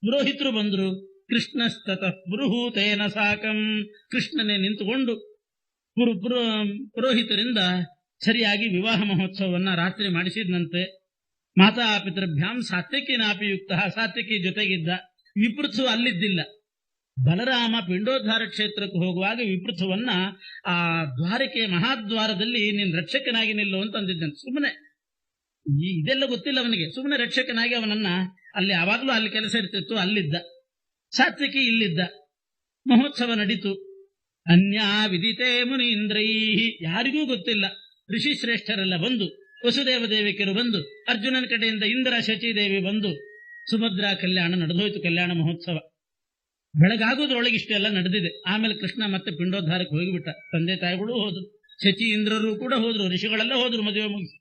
ಪುರೋಹಿತರು ಬಂದ್ರು. ಕೃಷ್ಣಸ್ತತಃ ಪುರುಹೂತೇನ ಸಾಕಂ. ಕೃಷ್ಣನೇ ನಿಂತುಕೊಂಡು ಪುರೋಹಿತರಿಂದ ಸರಿಯಾಗಿ ವಿವಾಹ ಮಹೋತ್ಸವವನ್ನ ರಾತ್ರಿ ಮಾಡಿಸಿದಂತೆ. ಮಾತಾ ಪಿತೃಭ್ಯಾಂ ಸಾತ್ವಿಕಿನಾಪಿ ಯುಕ್ತ. ಸಾತ್ವಿಕಿ ಜೊತೆಗಿದ್ದ. ವಿಪೃಥು ಅಲ್ಲಿದ್ದಿಲ್ಲ. ಬಲರಾಮ ಪಿಂಡೋದ್ಧಾರ ಕ್ಷೇತ್ರಕ್ಕೆ ಹೋಗುವಾಗ ವಿಪೃಥುವನ್ನ ಆ ದ್ವಾರಕೆ ಮಹಾದ್ವಾರದಲ್ಲಿ ನೀನು ರಕ್ಷಕನಾಗಿ ನಿಲ್ಲು ಅಂತ ಅಂದಿದ್ದಂತೆ. ಸುಮ್ಮನೆ ಇದೆಲ್ಲ ಗೊತ್ತಿಲ್ಲ ಅವನಿಗೆ. ಸುಮ್ಮನೆ ರಕ್ಷಕನಾಗಿ ಅವನನ್ನ ಅಲ್ಲಿ ಯಾವಾಗಲೂ ಅಲ್ಲಿ ಕೆಲಸ ಇರ್ತಿತ್ತು, ಅಲ್ಲಿದ್ದ. ಸಾತ್ವಿಕಿ ಇಲ್ಲಿದ್ದ. ಮಹೋತ್ಸವ ನಡೀತು. ಅನ್ಯಾ ವಿದಿತೇ ಮುನೀಂದ್ರೈ. ಯಾರಿಗೂ ಗೊತ್ತಿಲ್ಲ. ಋಷಿ ಶ್ರೇಷ್ಠರೆಲ್ಲ ಬಂದು, ವಸುದೇವ ದೇವಿಕರು ಬಂದು, ಅರ್ಜುನನ ಕಡೆಯಿಂದ ಇಂದ್ರ ಶಚಿದೇವಿ ಬಂದು, ಸುಭದ್ರಾ ಕಲ್ಯಾಣ ನಡೆದೋಯ್ತು. ಕಲ್ಯಾಣ ಮಹೋತ್ಸವ ಬೆಳಗಾಗೋದ್ರೊಳಗೆ ಇಷ್ಟೆಲ್ಲ ನಡೆದಿದೆ. ಆಮೇಲೆ ಕೃಷ್ಣ ಮತ್ತೆ ಪಿಂಡೋದ್ಧಾರಕ್ಕೆ ಹೋಗಿಬಿಟ್ಟ. ತಂದೆ ತಾಯಿಗಳು ಹೋದ್ರು, ಶಚಿ ಇಂದ್ರರು ಕೂಡ ಹೋದ್ರು, ಋಷಿಗಳೆಲ್ಲ ಹೋದ್ರು ಮದುವೆ ಮುಗಿಸಿ.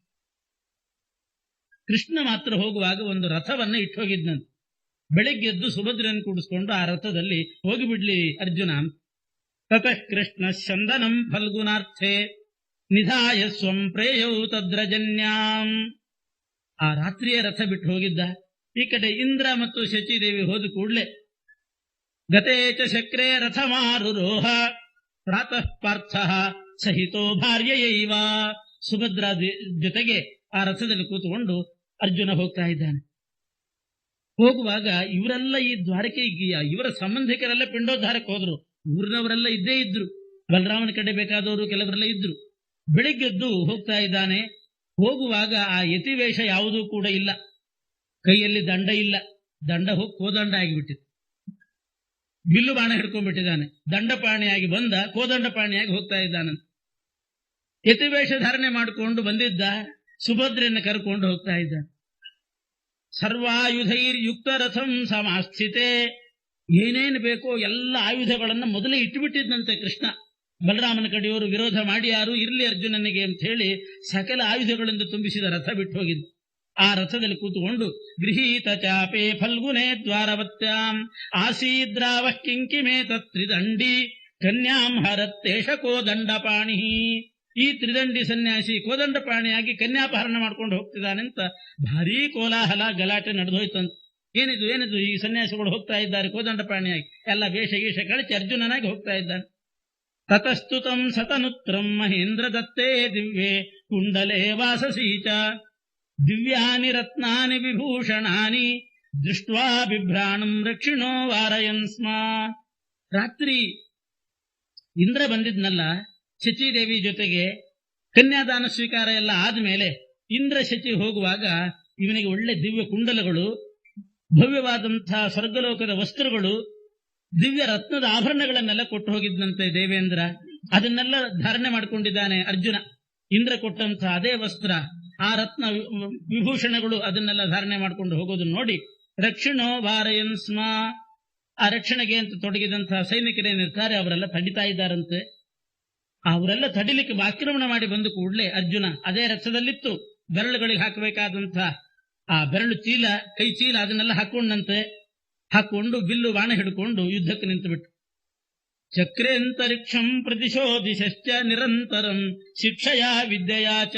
ಕೃಷ್ಣ ಮಾತ್ರ ಹೋಗುವಾಗ ಒಂದು ರಥವನ್ನ ಇಟ್ಟು ಹೋಗಿದ್ನಂತೆ. ಬೆಳಿಗ್ಗೆದ್ದು ಸುಭದ್ರನ್ನು ಕೂಡಿಸ್ಕೊಂಡು ಆ ರಥದಲ್ಲಿ ಹೋಗಿಬಿಡ್ಲಿ ಅರ್ಜುನ. ತತಃ ಕೃಷ್ಣ ಚಂದನಂ ಫಲ್ಗುನಾರ್ಥೆ ನಿಧಾಯ ಸ್ವಂ ಪ್ರೇಯೌ ತದ್ರಜನ್ಯಾಂ. ಆ ರಾತ್ರಿಯೇ ರಥ ಬಿಟ್ಟು ಹೋಗಿದ್ದ. ಈ ಕಡೆ ಇಂದ್ರ ಮತ್ತು ಶಚಿದೇವಿ ಹೋದ ಕೂಡಲೇ ಗತೇ ಚ ಶಕ್ರೇ ರಥಮಾರುರೋಹ ಪ್ರಾತಃ ಪಾರ್ಥ ಸಹಿತೋ ಭಾರ್ಯಯೈವ. ಸುಭದ್ರಾ ಜೊತೆಗೆ ಆ ರಥದಲ್ಲಿ ಕೂತುಕೊಂಡು ಅರ್ಜುನ ಹೋಗ್ತಾ ಇದ್ದಾನೆ. ಹೋಗುವಾಗ ಇವರೆಲ್ಲ ಈ ದ್ವಾರಕೆಗೆ ಇವರ ಸಂಬಂಧಿಕರೆಲ್ಲ ಪಿಂಡೋದ್ಧಾರಕ್ಕೆ ಹೋದ್ರು. ಊರಿನವರೆಲ್ಲ ಇದ್ದೇ ಇದ್ರು. ಬಲರಾಮನ ಕಡೆ ಬೇಕಾದವರು ಕೆಲವರೆಲ್ಲ ಇದ್ರು. ಬೆಳಿಗ್ಗೆದ್ದು ಹೋಗ್ತಾ ಇದ್ದಾನೆ. ಹೋಗುವಾಗ ಆ ಯತಿವೇಷ ಯಾವುದೂ ಕೂಡ ಇಲ್ಲ. ಕೈಯಲ್ಲಿ ದಂಡ ಇಲ್ಲ. ದಂಡ ಹೋಗಿ ಕೋದಂಡ ಆಗಿಬಿಟ್ಟಿದೆ. ಬಿಲ್ಲು ಬಾಣ ಹಿಡ್ಕೊಂಡ್ಬಿಟ್ಟಿದ್ದಾನೆ. ದಂಡಪಾಣಿಯಾಗಿ ಬಂದ, ಕೋದಂಡಪಾಣಿಯಾಗಿ ಹೋಗ್ತಾ ಇದ್ದಾನೆ. ಯತಿವೇಷ ಧಾರಣೆ ಮಾಡಿಕೊಂಡು ಬಂದಿದ್ದ. ಸುಭದ್ರೆಯನ್ನು ಕರ್ಕೊಂಡು ಹೋಗ್ತಾ ಇದ್ದಾನೆ. ಸರ್ವಾಯುಧೈರ್ಯುಕ್ತ ರಥಂ ಸಮಾಸ್ಥಿತೆ. ಏನೇನು ಬೇಕೋ ಎಲ್ಲ ಆಯುಧಗಳನ್ನು ಮೊದಲೇ ಇಟ್ಟುಬಿಟ್ಟಿದ್ದಂತೆ ಕೃಷ್ಣ. ಬಲರಾಮನ ಕಡೆಯವರು ವಿರೋಧ ಮಾಡಿ ಯಾರು ಇರ್ಲಿ ಅರ್ಜುನನಿಗೆ ಅಂತ ಹೇಳಿ ಸಕಲ ಆಯುಧಗಳಿಂದ ತುಂಬಿಸಿದ ರಥ ಬಿಟ್ಟು ಹೋಗಿದ್ದು. ಆ ರಥದಲ್ಲಿ ಕೂತುಕೊಂಡು ಗೃಹೀತ ಚಾಪೆ ಫಲ್ಗುನೇ ದ್ವಾರವತ್ಯಾಂ ಆಸೀದ್ರಾವ ಕಿಂಕಿಮೇ ತತ್ರಿದಂಡಿ ಕನ್ಯಾಂ ಹರತ್ತೇಶ ಕೋದಂಡಪಾಣಿ. ಈ ತ್ರಿದಂಡಿ ಸನ್ಯಾಸಿ ಕೋದಂಡಪಾಣಿಯಾಗಿ ಕನ್ಯಾಪಹರಣ ಮಾಡ್ಕೊಂಡು ಹೋಗ್ತಿದ್ದಾನೆಂತ ಭಾರೀ ಕೋಲಾಹಲ ಗಲಾಟೆ ನಡೆದೋಯ್ತಂತ. ಏನಿದು ಈ ಸನ್ಯಾಸಿಗಳು ಹೋಗ್ತಾ ಇದ್ದಾರೆ ಕೋದಂಡಪಾಣಿಯಾಗಿ. ಎಲ್ಲ ವೇಷ ಗೀಷ ಕಳಿಸಿ ಅರ್ಜುನನಾಗಿ ಹೋಗ್ತಾ ಇದ್ದಾನೆ. ತತಸ್ತುತಂ ಸತನುತ್ರಂ ಮಹೇಂದ್ರ ದತ್ತೇ ದಿವ್ಯೇ ಕುಂಡಲೇ ವಾಸಸೀಚ ದಿವ್ಯಾನಿ ರತ್ನಾನಿ ವಿಭೂಷಣಾನಿ ದೃಷ್ಟ್ವಾ ಬಿಭ್ರಾಣಂ ರಕ್ಷಿಣೋ ವಾರಯನ್ ಸ್ಮ. ರಾತ್ರಿ ಇಂದ್ರ ಬಂದಿದ್ನಲ್ಲ ಶಚಿದೇವಿ ಜೊತೆಗೆ, ಕನ್ಯಾದಾನ ಸ್ವೀಕಾರ ಎಲ್ಲ ಆದ್ಮೇಲೆ ಇಂದ್ರ ಶಚಿ ಹೋಗುವಾಗ ಇವನಿಗೆ ಒಳ್ಳೆ ದಿವ್ಯ ಕುಂಡಲಗಳು, ಭವ್ಯವಾದಂತಹ ಸ್ವರ್ಗಲೋಕದ ವಸ್ತ್ರಗಳು, ದಿವ್ಯ ರತ್ನದ ಆಭರಣಗಳನ್ನೆಲ್ಲ ಕೊಟ್ಟು ಹೋಗಿದ್ದಂತೆ ದೇವೇಂದ್ರ. ಅದನ್ನೆಲ್ಲ ಧಾರಣೆ ಮಾಡಿಕೊಂಡಿದ್ದಾನೆ ಅರ್ಜುನ. ಇಂದ್ರ ಕೊಟ್ಟಂತಹ ಅದೇ ವಸ್ತ್ರ, ಆ ರತ್ನ ವಿಭೂಷಣಗಳು ಅದನ್ನೆಲ್ಲ ಧಾರಣೆ ಮಾಡಿಕೊಂಡು ಹೋಗೋದನ್ನು ನೋಡಿ ರಕ್ಷಿಣೋ ವಾರಯನ್ ಸ್ಮ. ಆ ರಕ್ಷಣೆಗೆ ಅಂತ ತೊಡಗಿದಂತಹ ಸೈನಿಕರೇನಿರ್ತಾರೆ ಅವರೆಲ್ಲ ತಡಿತಾ ಇದ್ದಾರಂತೆ. ಅವರೆಲ್ಲ ತಡಿಲಿಕ್ಕೆ ಆಕ್ರಮಣ ಮಾಡಿ ಬಂದು ಕೂಡಲೇ ಅರ್ಜುನ ಅದೇ ರಥದಲ್ಲಿತ್ತು. ಬೆರಳುಗಳಿಗೆ ಹಾಕಬೇಕಾದಂತಹ ಆ ಬೆರಳು ಚೀಲ, ಕೈ ಚೀಲ ಅದನ್ನೆಲ್ಲ ಹಾಕೊಂಡು ಬಿಲ್ಲು ಬಾಣ ಹಿಡ್ಕೊಂಡು ಯುದ್ಧಕ್ಕೆ ನಿಂತು ಬಿಟ್ಟು ಚಕ್ರೇಂತರಿಕ್ಷಂ ಪ್ರತಿಶೋ ದಿಶಶ್ಚ ನಿರಂತರಂ ಶಿಕ್ಷಯ ವಿದ್ಯೆಯಾಚ.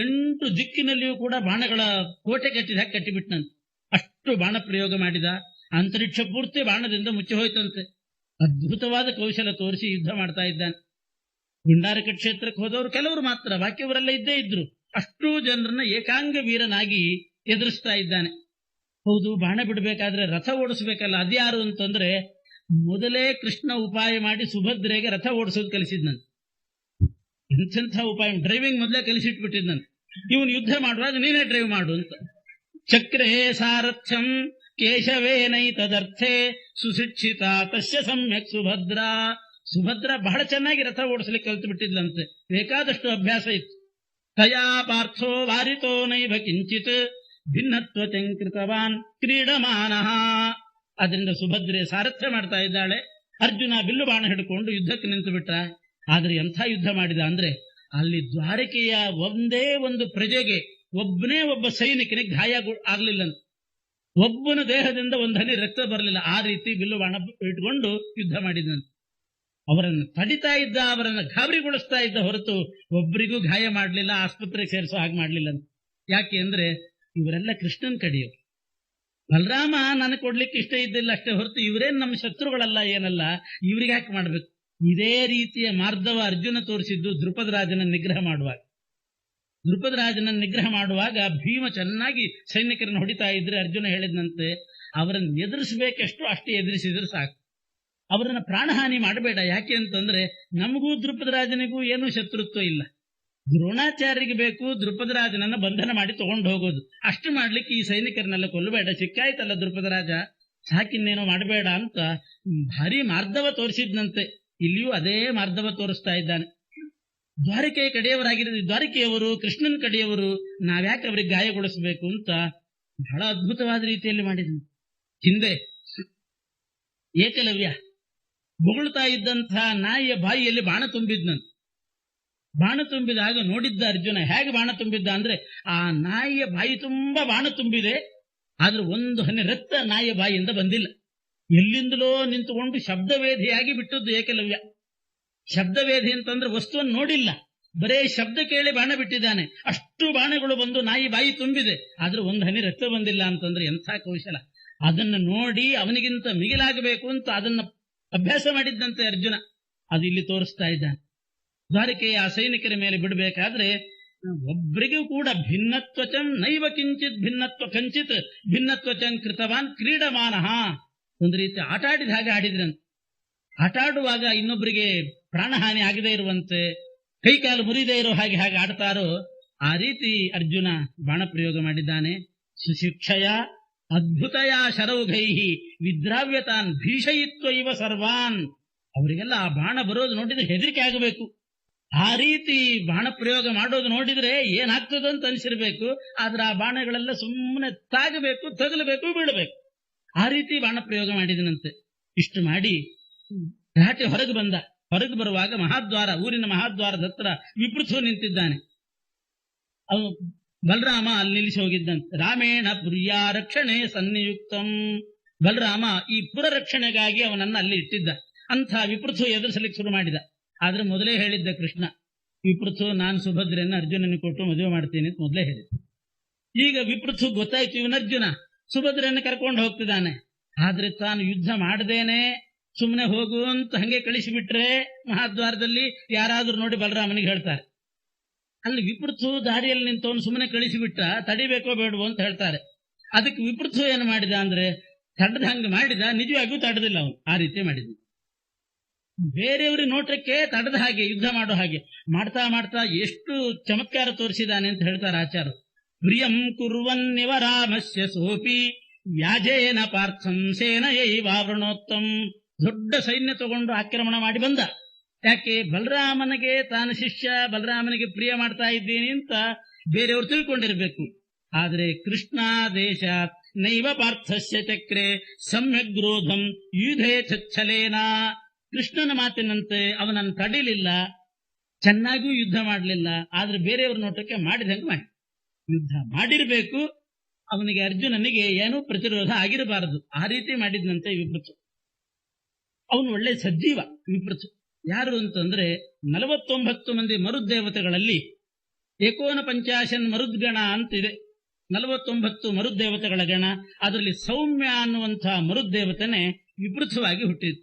8 ದಿಕ್ಕಿನಲ್ಲಿಯೂ ಕೂಡ ಬಾಣಗಳ ಕೋಟೆ ಕಟ್ಟಿಬಿಟ್ಟನಂತೆ. ಅಷ್ಟು ಬಾಣ ಪ್ರಯೋಗ ಮಾಡಿದ. ಅಂತರಿಕ್ಷ ಪೂರ್ತಿ ಬಾಣದಿಂದ ಮುಚ್ಚಿ ಹೋಯ್ತಂತೆ. ಅದ್ಭುತವಾದ ಕೌಶಲ ತೋರಿಸಿ ಯುದ್ಧ ಮಾಡ್ತಾ ಇದ್ದಾನೆ. ಗುಂಡಾರಕ ಕ್ಷೇತ್ರಕ್ಕೆ ಹೋದವರು ಕೆಲವರು ಮಾತ್ರ, ಬಾಕಿಯವರೆಲ್ಲ ಇದ್ದೇ ಇದ್ರು. ಅಷ್ಟೂ ಜನರನ್ನ ಏಕಾಂಗ ವೀರನಾಗಿ ಎದುರಿಸ್ತಾ ಇದ್ದಾನೆ. ಹೌದು, ಬಾಣ ಬಿಡಬೇಕಾದ್ರೆ ರಥ ಓಡಿಸ್ಬೇಕಲ್ಲ, ಅದ್ಯಾರು ಅಂತಂದ್ರೆ ಮೊದಲೇ ಕೃಷ್ಣ ಉಪಾಯ ಮಾಡಿ ಸುಭದ್ರೆಗೆ ರಥ ಓಡಿಸೋದು ಕಲಿಸಿದ್ನಂತೆ. ಎಂಥ ಉಪಾಯ! ಡ್ರೈವಿಂಗ್ ಮೊದಲೇ ಕಲಿಸಿಟ್ಬಿಟ್ಟಿದ್ನಂತೆ. ಇವನು ಯುದ್ಧ ಮಾಡುವಾಗ ನೀನೇ ಡ್ರೈವ್ ಮಾಡು ಅಂತ. ಚಕ್ರೇ ಸಾರಥ್ಯಂ ಕೇಶವೇನೈತದರ್ಥೆ ಸುಶಿಕ್ಷಿತ ತಸ್ಯ ಸಮ್ಯಕ್ ಸುಭದ್ರ ಬಹಳ ಚೆನ್ನಾಗಿ ರಥ ಓಡಿಸ್ಲಿಕ್ಕೆ ಕಲಿತು ಬಿಟ್ಟಿದ್ಲಂತೆ. ಬೇಕಾದಷ್ಟು ಅಭ್ಯಾಸ ಇತ್ತು. ತಯಾ ಪಾರ್ಥೋ ವಾರಿತೋ ನೈವ ಕಿಂಚಿತ್ ಭಿನ್ನತ್ವ ಚಂಕೃತವಾನ್ ಕ್ರೀಡಮಾನಃ. ಅದರಿಂದ ಸುಭದ್ರೆ ಸಾರಥ್ಯ ಮಾಡ್ತಾ ಇದ್ದಾಳೆ. ಅರ್ಜುನ ಬಿಲ್ಲು ಬಾಣ ಹಿಡ್ಕೊಂಡು ಯುದ್ಧಕ್ಕೆ ನಿಂತು ಬಿಟ್ಟ. ಆದ್ರೆ ಎಂಥ ಯುದ್ಧ ಮಾಡಿದ ಅಂದ್ರೆ ಅಲ್ಲಿ ದ್ವಾರಕೆಯ ಒಂದೇ ಒಂದು ಪ್ರಜೆಗೆ, ಒಬ್ಬನೇ ಒಬ್ಬ ಸೈನಿಕನಿಗೆ ಗಾಯ ಆಗ್ಲಿಲ್ಲಂತೆ. ಒಬ್ಬನ ದೇಹದಿಂದ ಒಂದು ಹನಿ ರಕ್ತ ಬರಲಿಲ್ಲ. ಆ ರೀತಿ ಬಿಲ್ಲು ಬಾಣ ಇಟ್ಕೊಂಡು ಯುದ್ಧ ಮಾಡಿದಂತೆ. ಅವರನ್ನು ತಡಿತಾ ಇದ್ದ, ಅವರನ್ನು ಗಾಬರಿಗೊಳಿಸ್ತಾ ಇದ್ದ ಹೊರತು ಒಬ್ಬರಿಗೂ ಗಾಯ ಮಾಡಲಿಲ್ಲ, ಆಸ್ಪತ್ರೆಗೆ ಸೇರಿಸೋ ಹಾಗೆ ಮಾಡಲಿಲ್ಲ. ಯಾಕೆ ಅಂದ್ರೆ ಇವರೆಲ್ಲ ಕೃಷ್ಣನ್ ಕಡೆಯವರು. ಬಲರಾಮ ನನಗೆ ಕೊಡ್ಲಿಕ್ಕೆ ಇಷ್ಟ ಇದ್ದಿಲ್ಲ ಅಷ್ಟೇ ಹೊರತು ಇವರೇನು ನಮ್ಮ ಶತ್ರುಗಳಲ್ಲ, ಏನಲ್ಲ, ಇವ್ರಿಗೆ ಯಾಕೆ ಮಾಡ್ಬೇಕು. ಇದೇ ರೀತಿಯ ಮಾರ್ಧವ ಅರ್ಜುನ ತೋರಿಸಿದ್ದು ದ್ರುಪದ ರಾಜನ ನಿಗ್ರಹ ಮಾಡುವಾಗ. ದ್ರುಪದ ರಾಜನ ನಿಗ್ರಹ ಮಾಡುವಾಗ ಭೀಮ ಚೆನ್ನಾಗಿ ಸೈನಿಕರನ್ನು ಹೊಡಿತಾ ಇದ್ರೆ ಅರ್ಜುನ ಹೇಳಿದಂತೆ ಅವರನ್ನು ಎದುರಿಸಬೇಕೆಷ್ಟು ಅಷ್ಟೇ ಎದುರಿಸಿದ್ರೆ ಸಾಕು, ಅವರನ್ನ ಪ್ರಾಣಹಾನಿ ಮಾಡಬೇಡ. ಯಾಕೆ ಅಂತಂದ್ರೆ ನಮಗೂ ದ್ರುಪದ ರಾಜನಿಗೂ ಏನೂ ಶತ್ರುತ್ವ ಇಲ್ಲ. ದ್ರೋಣಾಚಾರ್ಯರಿಗೆ ಬೇಕು ದ್ರುಪದ ರಾಜನನ್ನ ಬಂಧನ ಮಾಡಿ ತಗೊಂಡು ಹೋಗೋದು. ಅಷ್ಟು ಮಾಡ್ಲಿಕ್ಕೆ ಈ ಸೈನಿಕರನ್ನೆಲ್ಲ ಕೊಲ್ಲಬೇಡ, ಸಿಕ್ಕಾಯ್ತಲ್ಲ ದ್ರುಪದ ರಾಜ, ಸಾಕಿನ್ನೇನೋ ಮಾಡಬೇಡ ಅಂತ ಭಾರಿ ಮಾರ್ಧವ ತೋರಿಸಿದ್ನಂತೆ. ಇಲ್ಲಿಯೂ ಅದೇ ಮಾರ್ಧವ ತೋರಿಸ್ತಾ ಇದ್ದಾನೆ. ದ್ವಾರಕೆಯ ಕಡೆಯವರಾಗಿರೋದು, ದ್ವಾರಕೆಯವರು ಕೃಷ್ಣನ ಕಡೆಯವರು, ನಾವ್ಯಾಕೆ ಅವರಿಗೆ ಗಾಯಗೊಳಿಸಬೇಕು ಅಂತ ಬಹಳ ಅದ್ಭುತವಾದ ರೀತಿಯಲ್ಲಿ ಮಾಡಿದನು. ಹಿಂದೆ ಏಕಲವ್ಯ ಬೊಗಳ್ತಾ ಇದ್ದಂತಹ ನಾಯಿಯ ಬಾಯಿಯಲ್ಲಿ ಬಾಣ ತುಂಬಿದ್ನಂತೆ. ಬಾಣ ತುಂಬಿದಾಗ ನೋಡಿದ್ದ ಅರ್ಜುನ. ಹೇಗೆ ಬಾಣ ತುಂಬಿದ್ದ ಅಂದ್ರೆ ಆ ನಾಯಿಯ ಬಾಯಿ ತುಂಬಾ ಬಾಣ ತುಂಬಿದೆ, ಆದ್ರೆ ಒಂದು ಹನಿ ರಕ್ತ ನಾಯಿಯ ಬಾಯಿಯಿಂದ ಬಂದಿಲ್ಲ. ಎಲ್ಲಿಂದಲೋ ನಿಂತುಕೊಂಡು ಶಬ್ದವೇಧಿಯಾಗಿ ಬಿಟ್ಟದ್ದು ಏಕಲವ್ಯ. ಶಬ್ದವೇಧಿ ಅಂತಂದ್ರೆ ವಸ್ತುವನ್ನು ನೋಡಿಲ್ಲ, ಬರೇ ಶಬ್ದ ಕೇಳಿ ಬಾಣ ಬಿಟ್ಟಿದ್ದಾನೆ. ಅಷ್ಟು ಬಾಣಗಳು ಬಂದು ನಾಯಿ ಬಾಯಿ ತುಂಬಿದೆ, ಆದ್ರೆ ಒಂದು ಹನಿ ರಕ್ತ ಬಂದಿಲ್ಲ ಅಂತಂದ್ರೆ ಎಂಥ ಕೌಶಲ. ಅದನ್ನು ನೋಡಿ ಅವನಿಗಿಂತ ಮಿಗಿಲಾಗಬೇಕು ಅಂತ ಅದನ್ನ ಅಭ್ಯಾಸ ಮಾಡಿದ್ದಂತೆ ಅರ್ಜುನ. ಅದು ಇಲ್ಲಿ ತೋರಿಸ್ತಾ ಇದ್ದಾನೆ. ದ್ವಾರಕೆಯ ಆ ಸೈನಿಕರ ಮೇಲೆ ಬಿಡಬೇಕಾದ್ರೆ ಒಬ್ಬರಿಗೂ ಕೂಡ ಭಿನ್ನತ್ವಚಂ ನೈವ ಕಿಂಚಿತ್ ಭಿನ್ನತ್ವ ಕಂಚಿತ್ ಭಿನ್ನತ್ವಚಂ ಕೃತವಾನ್ ಕ್ರೀಡಮಾನಃ. ಒಂದು ರೀತಿ ಆಟ ಆಡಿದ ಹಾಗೆ ಆಡಿದ್ರಂತೆ. ಆಟ ಆಡುವಾಗ ಇನ್ನೊಬ್ಬರಿಗೆ ಪ್ರಾಣಹಾನಿ ಆಗದೇ ಇರುವಂತೆ, ಕೈಕಾಲು ಮುರಿದೇ ಇರೋ ಹಾಗೆ ಆಡ್ತಾರೋ ಆ ರೀತಿ ಅರ್ಜುನ ಬಾಣ ಪ್ರಯೋಗ ಮಾಡಿದ್ದಾನೆ. ಸುಶಿಕ್ಷಯ ಅದ್ಭುತಯ ಶರೌಘೈಹಿ ವಿದ್ರಾವ್ಯತಾನ್ ಭೀಷಯಿತ್ವ ಇವ ಸರ್ವಾನ್. ಅವರಿಗೆಲ್ಲ ಆ ಬಾಣ ಬರೋದು ನೋಡಿದ್ರೆ ಹೆದರಿಕೆ ಆಗಬೇಕು. ಆ ರೀತಿ ಬಾಣ ಪ್ರಯೋಗ ಮಾಡೋದು ನೋಡಿದ್ರೆ ಏನಾಗ್ತದೆ ಅಂತ ಅನಿಸಿರ್ಬೇಕು. ಆದ್ರೆ ಆ ಬಾಣಗಳೆಲ್ಲ ಸುಮ್ಮನೆ ತಾಗಬೇಕು, ತಗಲಬೇಕು, ಬೀಳಬೇಕು. ಆ ರೀತಿ ಬಾಣ ಪ್ರಯೋಗ ಮಾಡಿದನಂತೆ. ಇಷ್ಟು ಮಾಡಿ ಘಾಟಿ ಹೊರಗೆ ಬಂದ. ಹೊರಗೆ ಬರುವಾಗ ಮಹಾದ್ವಾರ, ಊರಿನ ಮಹಾದ್ವಾರದ ಹತ್ರ ವಿಪೃಥು ನಿಂತಿದ್ದಾನೆ. ಅವನು ಬಲರಾಮ ಅಲ್ಲಿ ನಿಲ್ಲಿಸಿ ಹೋಗಿದ್ದಂತೆ. ರಾಮೇಣ ಪುರ್ಯ ರಕ್ಷಣೆ ಸನ್ನಿಯುಕ್ತಂ. ಬಲರಾಮ ಈ ಪುರ ರಕ್ಷಣೆಗಾಗಿ ಅವನನ್ನ ಅಲ್ಲಿ ಇಟ್ಟಿದ್ದ. ಅಂಥ ವಿಪೃಥು ಎದುರಿಸಲಿಕ್ಕೆ ಶುರು ಮಾಡಿದ. ಆದ್ರೆ ಮೊದಲೇ ಹೇಳಿದ್ದ ಕೃಷ್ಣ, ವಿಪೃಥು ನಾನು ಸುಭದ್ರೆಯನ್ನು ಅರ್ಜುನನಿಗೆ ಕೊಟ್ಟು ಮದುವೆ ಮಾಡ್ತೀನಿ ಅಂತ ಮೊದಲೇ ಹೇಳಿದ್ದ. ಈಗ ವಿಪೃಥು ಗೊತ್ತಾಯ್ತು, ಇವನ ಅರ್ಜುನ ಸುಭದ್ರೆಯನ್ನು ಕರ್ಕೊಂಡು ಹೋಗ್ತಿದ್ದಾನೆ. ಆದ್ರೆ ತಾನು ಯುದ್ಧ ಮಾಡದೇನೆ ಸುಮ್ಮನೆ ಹೋಗು ಅಂತ ಹಂಗೆ ಕಳಿಸಿಬಿಟ್ರೆ ಮಹಾದ್ವಾರದಲ್ಲಿ ಯಾರಾದ್ರೂ ನೋಡಿ ಬಲರಾಮನಿಗೆ ಹೇಳ್ತಾರೆ. ಅಲ್ಲಿ ವಿಪೃಥು ದಾರಿಯಲ್ಲಿ ನಿಂತವನು ಸುಮ್ಮನೆ ಕಳಿಸಿಬಿಟ್ಟ, ತಡಿಬೇಕೋ ಬೇಡವೋ ಅಂತ ಹೇಳ್ತಾರೆ. ಅದಕ್ಕೆ ವಿಪೃಥು ಏನು ಮಾಡಿದ ಅಂದ್ರೆ ತಡೆದ ಹಂಗೆ ಮಾಡಿದ, ನಿಜವಾಗಿಯೂ ತಡೆದಿಲ್ಲ ಅವನು. ಆ ರೀತಿ ಮಾಡಿದ. ಬೇರೆಯವ್ರಿಗೆ ನೋಟಕ್ಕೆ ತಡೆದ ಹಾಗೆ ಯುದ್ಧ ಮಾಡೋ ಹಾಗೆ ಮಾಡ್ತಾ ಮಾಡ್ತಾ ಎಷ್ಟು ಚಮತ್ಕಾರ ತೋರಿಸಿದಾನೆ ಅಂತ ಹೇಳ್ತಾರೆ ಆಚಾರ್ಯರು. ಪ್ರಿಯಂ ಕುರ್ವನ್ನಿವ ರಾಮಸ್ಯ ಸೋಪಿ ವ್ಯಾಜೇನ ಪಾರ್ಥಂ ಸೇನಯೈವಾವೃಣೋತ್ತಂ. ದೊಡ್ಡ ಸೈನ್ಯ ತಗೊಂಡು ಆಕ್ರಮಣ ಮಾಡಿ ಬಂದ. ಯಾಕೆ? ಬಲರಾಮನಿಗೆ ತಾನು ಶಿಷ್ಯ, ಬಲರಾಮನಿಗೆ ಪ್ರಿಯ ಮಾಡ್ತಾ ಇದ್ದೀನಿ ಅಂತ ಬೇರೆಯವರು ತಿಳ್ಕೊಂಡಿರ್ಬೇಕು. ಆದ್ರೆ ಕೃಷ್ಣಾದೇಶ ನೈವ ಪಾರ್ಥಸ್ಯ ಚಕ್ರೆ ಸಮ್ಯಕ್ ಗ್ರೋಧಂ ಯುಧೇ ಚಚ್ಛಲೇನ. ಕೃಷ್ಣನ ಮಾತಿನಂತೆ ಅವನನ್ನು ತಡಿಲಿಲ್ಲ, ಚೆನ್ನಾಗೂ ಯುದ್ಧ ಮಾಡಲಿಲ್ಲ. ಆದ್ರೆ ಬೇರೆಯವ್ರ ನೋಟಕ್ಕೆ ಮಾಡಿದಂಗೆ ಮಾಡಿ ಯುದ್ಧ ಮಾಡಿರ್ಬೇಕು. ಅವನಿಗೆ ಅರ್ಜುನನಿಗೆ ಏನೂ ಪ್ರತಿರೋಧ ಆಗಿರಬಾರದು. ಆ ರೀತಿ ಮಾಡಿದ್ನಂತೆ ವಿಪೃಥು. ಅವನು ಒಳ್ಳೆ ಸಜ್ಜೀವ ವಿಪೃಥು. ಯಾರು ಅಂತಂದ್ರೆ 49 ಮಂದಿ ಮರುದ್ದೇವತೆಗಳಲ್ಲಿ 49 ಮರುದ್ಗಣ ಅಂತಿದೆ. 49 ಮರುದ್ದೇವತೆಗಳ ಗಣ. ಅದರಲ್ಲಿ ಸೌಮ್ಯ ಅನ್ನುವಂತಹ ಮರುದ್ದೇವತೆನೆ ವಿಪೃಥವಾಗಿ ಹುಟ್ಟಿತು.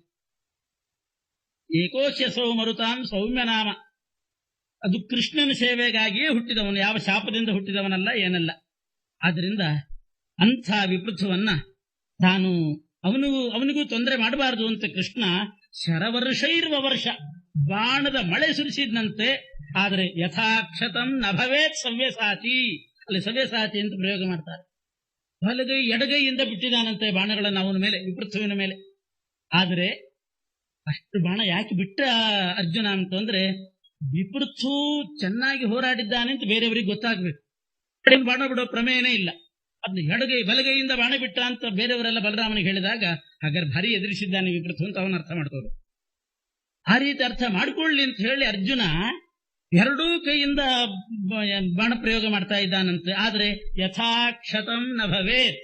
ಏಕೋಶ್ಯಸೌ ಮರುತಾಂ ಸೌಮ್ಯನಾಮ. ಅದು ಕೃಷ್ಣನ ಸೇವೆಗಾಗಿಯೇ ಹುಟ್ಟಿದವನು, ಯಾವ ಶಾಪದಿಂದ ಹುಟ್ಟಿದವನಲ್ಲ, ಏನಲ್ಲ. ಆದ್ರಿಂದ ಅಂಥ ವಿಪೃಥುವನ್ನ ತಾನು ಅವನಿಗೂ ತೊಂದರೆ ಮಾಡಬಾರದು ಅಂತ ಕೃಷ್ಣ ಶರವರ್ಷೈರ್ವ ವರ್ಷ ಬಾಣದ ಮಳೆ ಸುರಿಸಿದ್ನಂತೆ. ಆದರೆ ಯಥಾಕ್ಷತಂ ನಭವೇತ್ ಸವ್ಯಸಾಚಿ. ಅಲ್ಲಿ ಸವ್ಯಸಾಚಿ ಅಂತ ಪ್ರಯೋಗ ಮಾಡ್ತಾರೆ. ಬಲಗೈ ಎಡಗೈಯಿಂದ ಬಿಟ್ಟಿದ್ದಾನಂತೆ ಬಾಣಗಳನ್ನು ಅವನ ಮೇಲೆ, ವಿಪೃಥುವಿನ ಮೇಲೆ. ಆದರೆ ಅಷ್ಟು ಬಾಣ ಯಾಕೆ ಬಿಟ್ಟ ಅರ್ಜುನ ಅಂತಂದ್ರೆ ವಿಪೃಥು ಚೆನ್ನಾಗಿ ಹೋರಾಡಿದ್ದಾನೆ ಅಂತ ಬೇರೆಯವರಿಗೆ ಗೊತ್ತಾಗ್ಬೇಕು. ಬಾಣ ಬಿಡೋ ಪ್ರಮೇಯನೇ ಇಲ್ಲ. ಅದನ್ನ ಬಲಗೈಯಿಂದ ಬಾಣ ಬಿಟ್ಟ ಅಂತ ಬೇರೆಯವರೆಲ್ಲ ಬಲರಾಮನಿಗೆ ಹೇಳಿದಾಗ ಹಾಗಾದ್ರೆ ಭಾರಿ ಎದುರಿಸಿದ್ದಾನೆ ವಿಪೃಥು ಅಂತ ಅವನ ಅರ್ಥ ಮಾಡ್ಕೋದು. ಆ ರೀತಿ ಅರ್ಥ ಮಾಡ್ಕೊಳ್ಳಿ ಅಂತ ಹೇಳಿ ಅರ್ಜುನ ಎರಡೂ ಕೈಯಿಂದ ಬಾಣ ಪ್ರಯೋಗ ಮಾಡ್ತಾ ಇದ್ದಾನಂತೆ. ಆದ್ರೆ ಯಥಾಕ್ಷತಂ ನ ಭವೇತ್,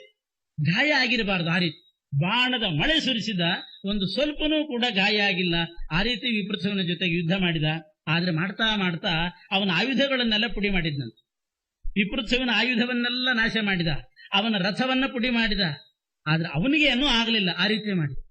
ಗಾಯ ಆಗಿರಬಾರದು. ಆ ರೀತಿ ಬಾಣದ ಮಳೆ ಸುರಿಸಿದ, ಒಂದು ಸ್ವಲ್ಪನೂ ಕೂಡ ಗಾಯ ಆಗಿಲ್ಲ. ಆ ರೀತಿ ವಿಪೃತ್ಸವನ ಜೊತೆಗೆ ಯುದ್ಧ ಮಾಡಿದ. ಆದ್ರೆ ಮಾಡ್ತಾ ಮಾಡ್ತಾ ಅವನ ಆಯುಧಗಳನ್ನೆಲ್ಲ ಪುಡಿ ಮಾಡಿದ್ನಂತೆ. ವಿಪೃತ್ಸವನ ಆಯುಧವನ್ನೆಲ್ಲ ನಾಶ ಮಾಡಿದ, ಅವನ ರಥವನ್ನ ಪುಡಿ ಮಾಡಿದ. ಆದ್ರೆ ಅವನಿಗೆ ಏನೂ ಆಗಲಿಲ್ಲ. ಆ ರೀತಿ ಮಾಡಿ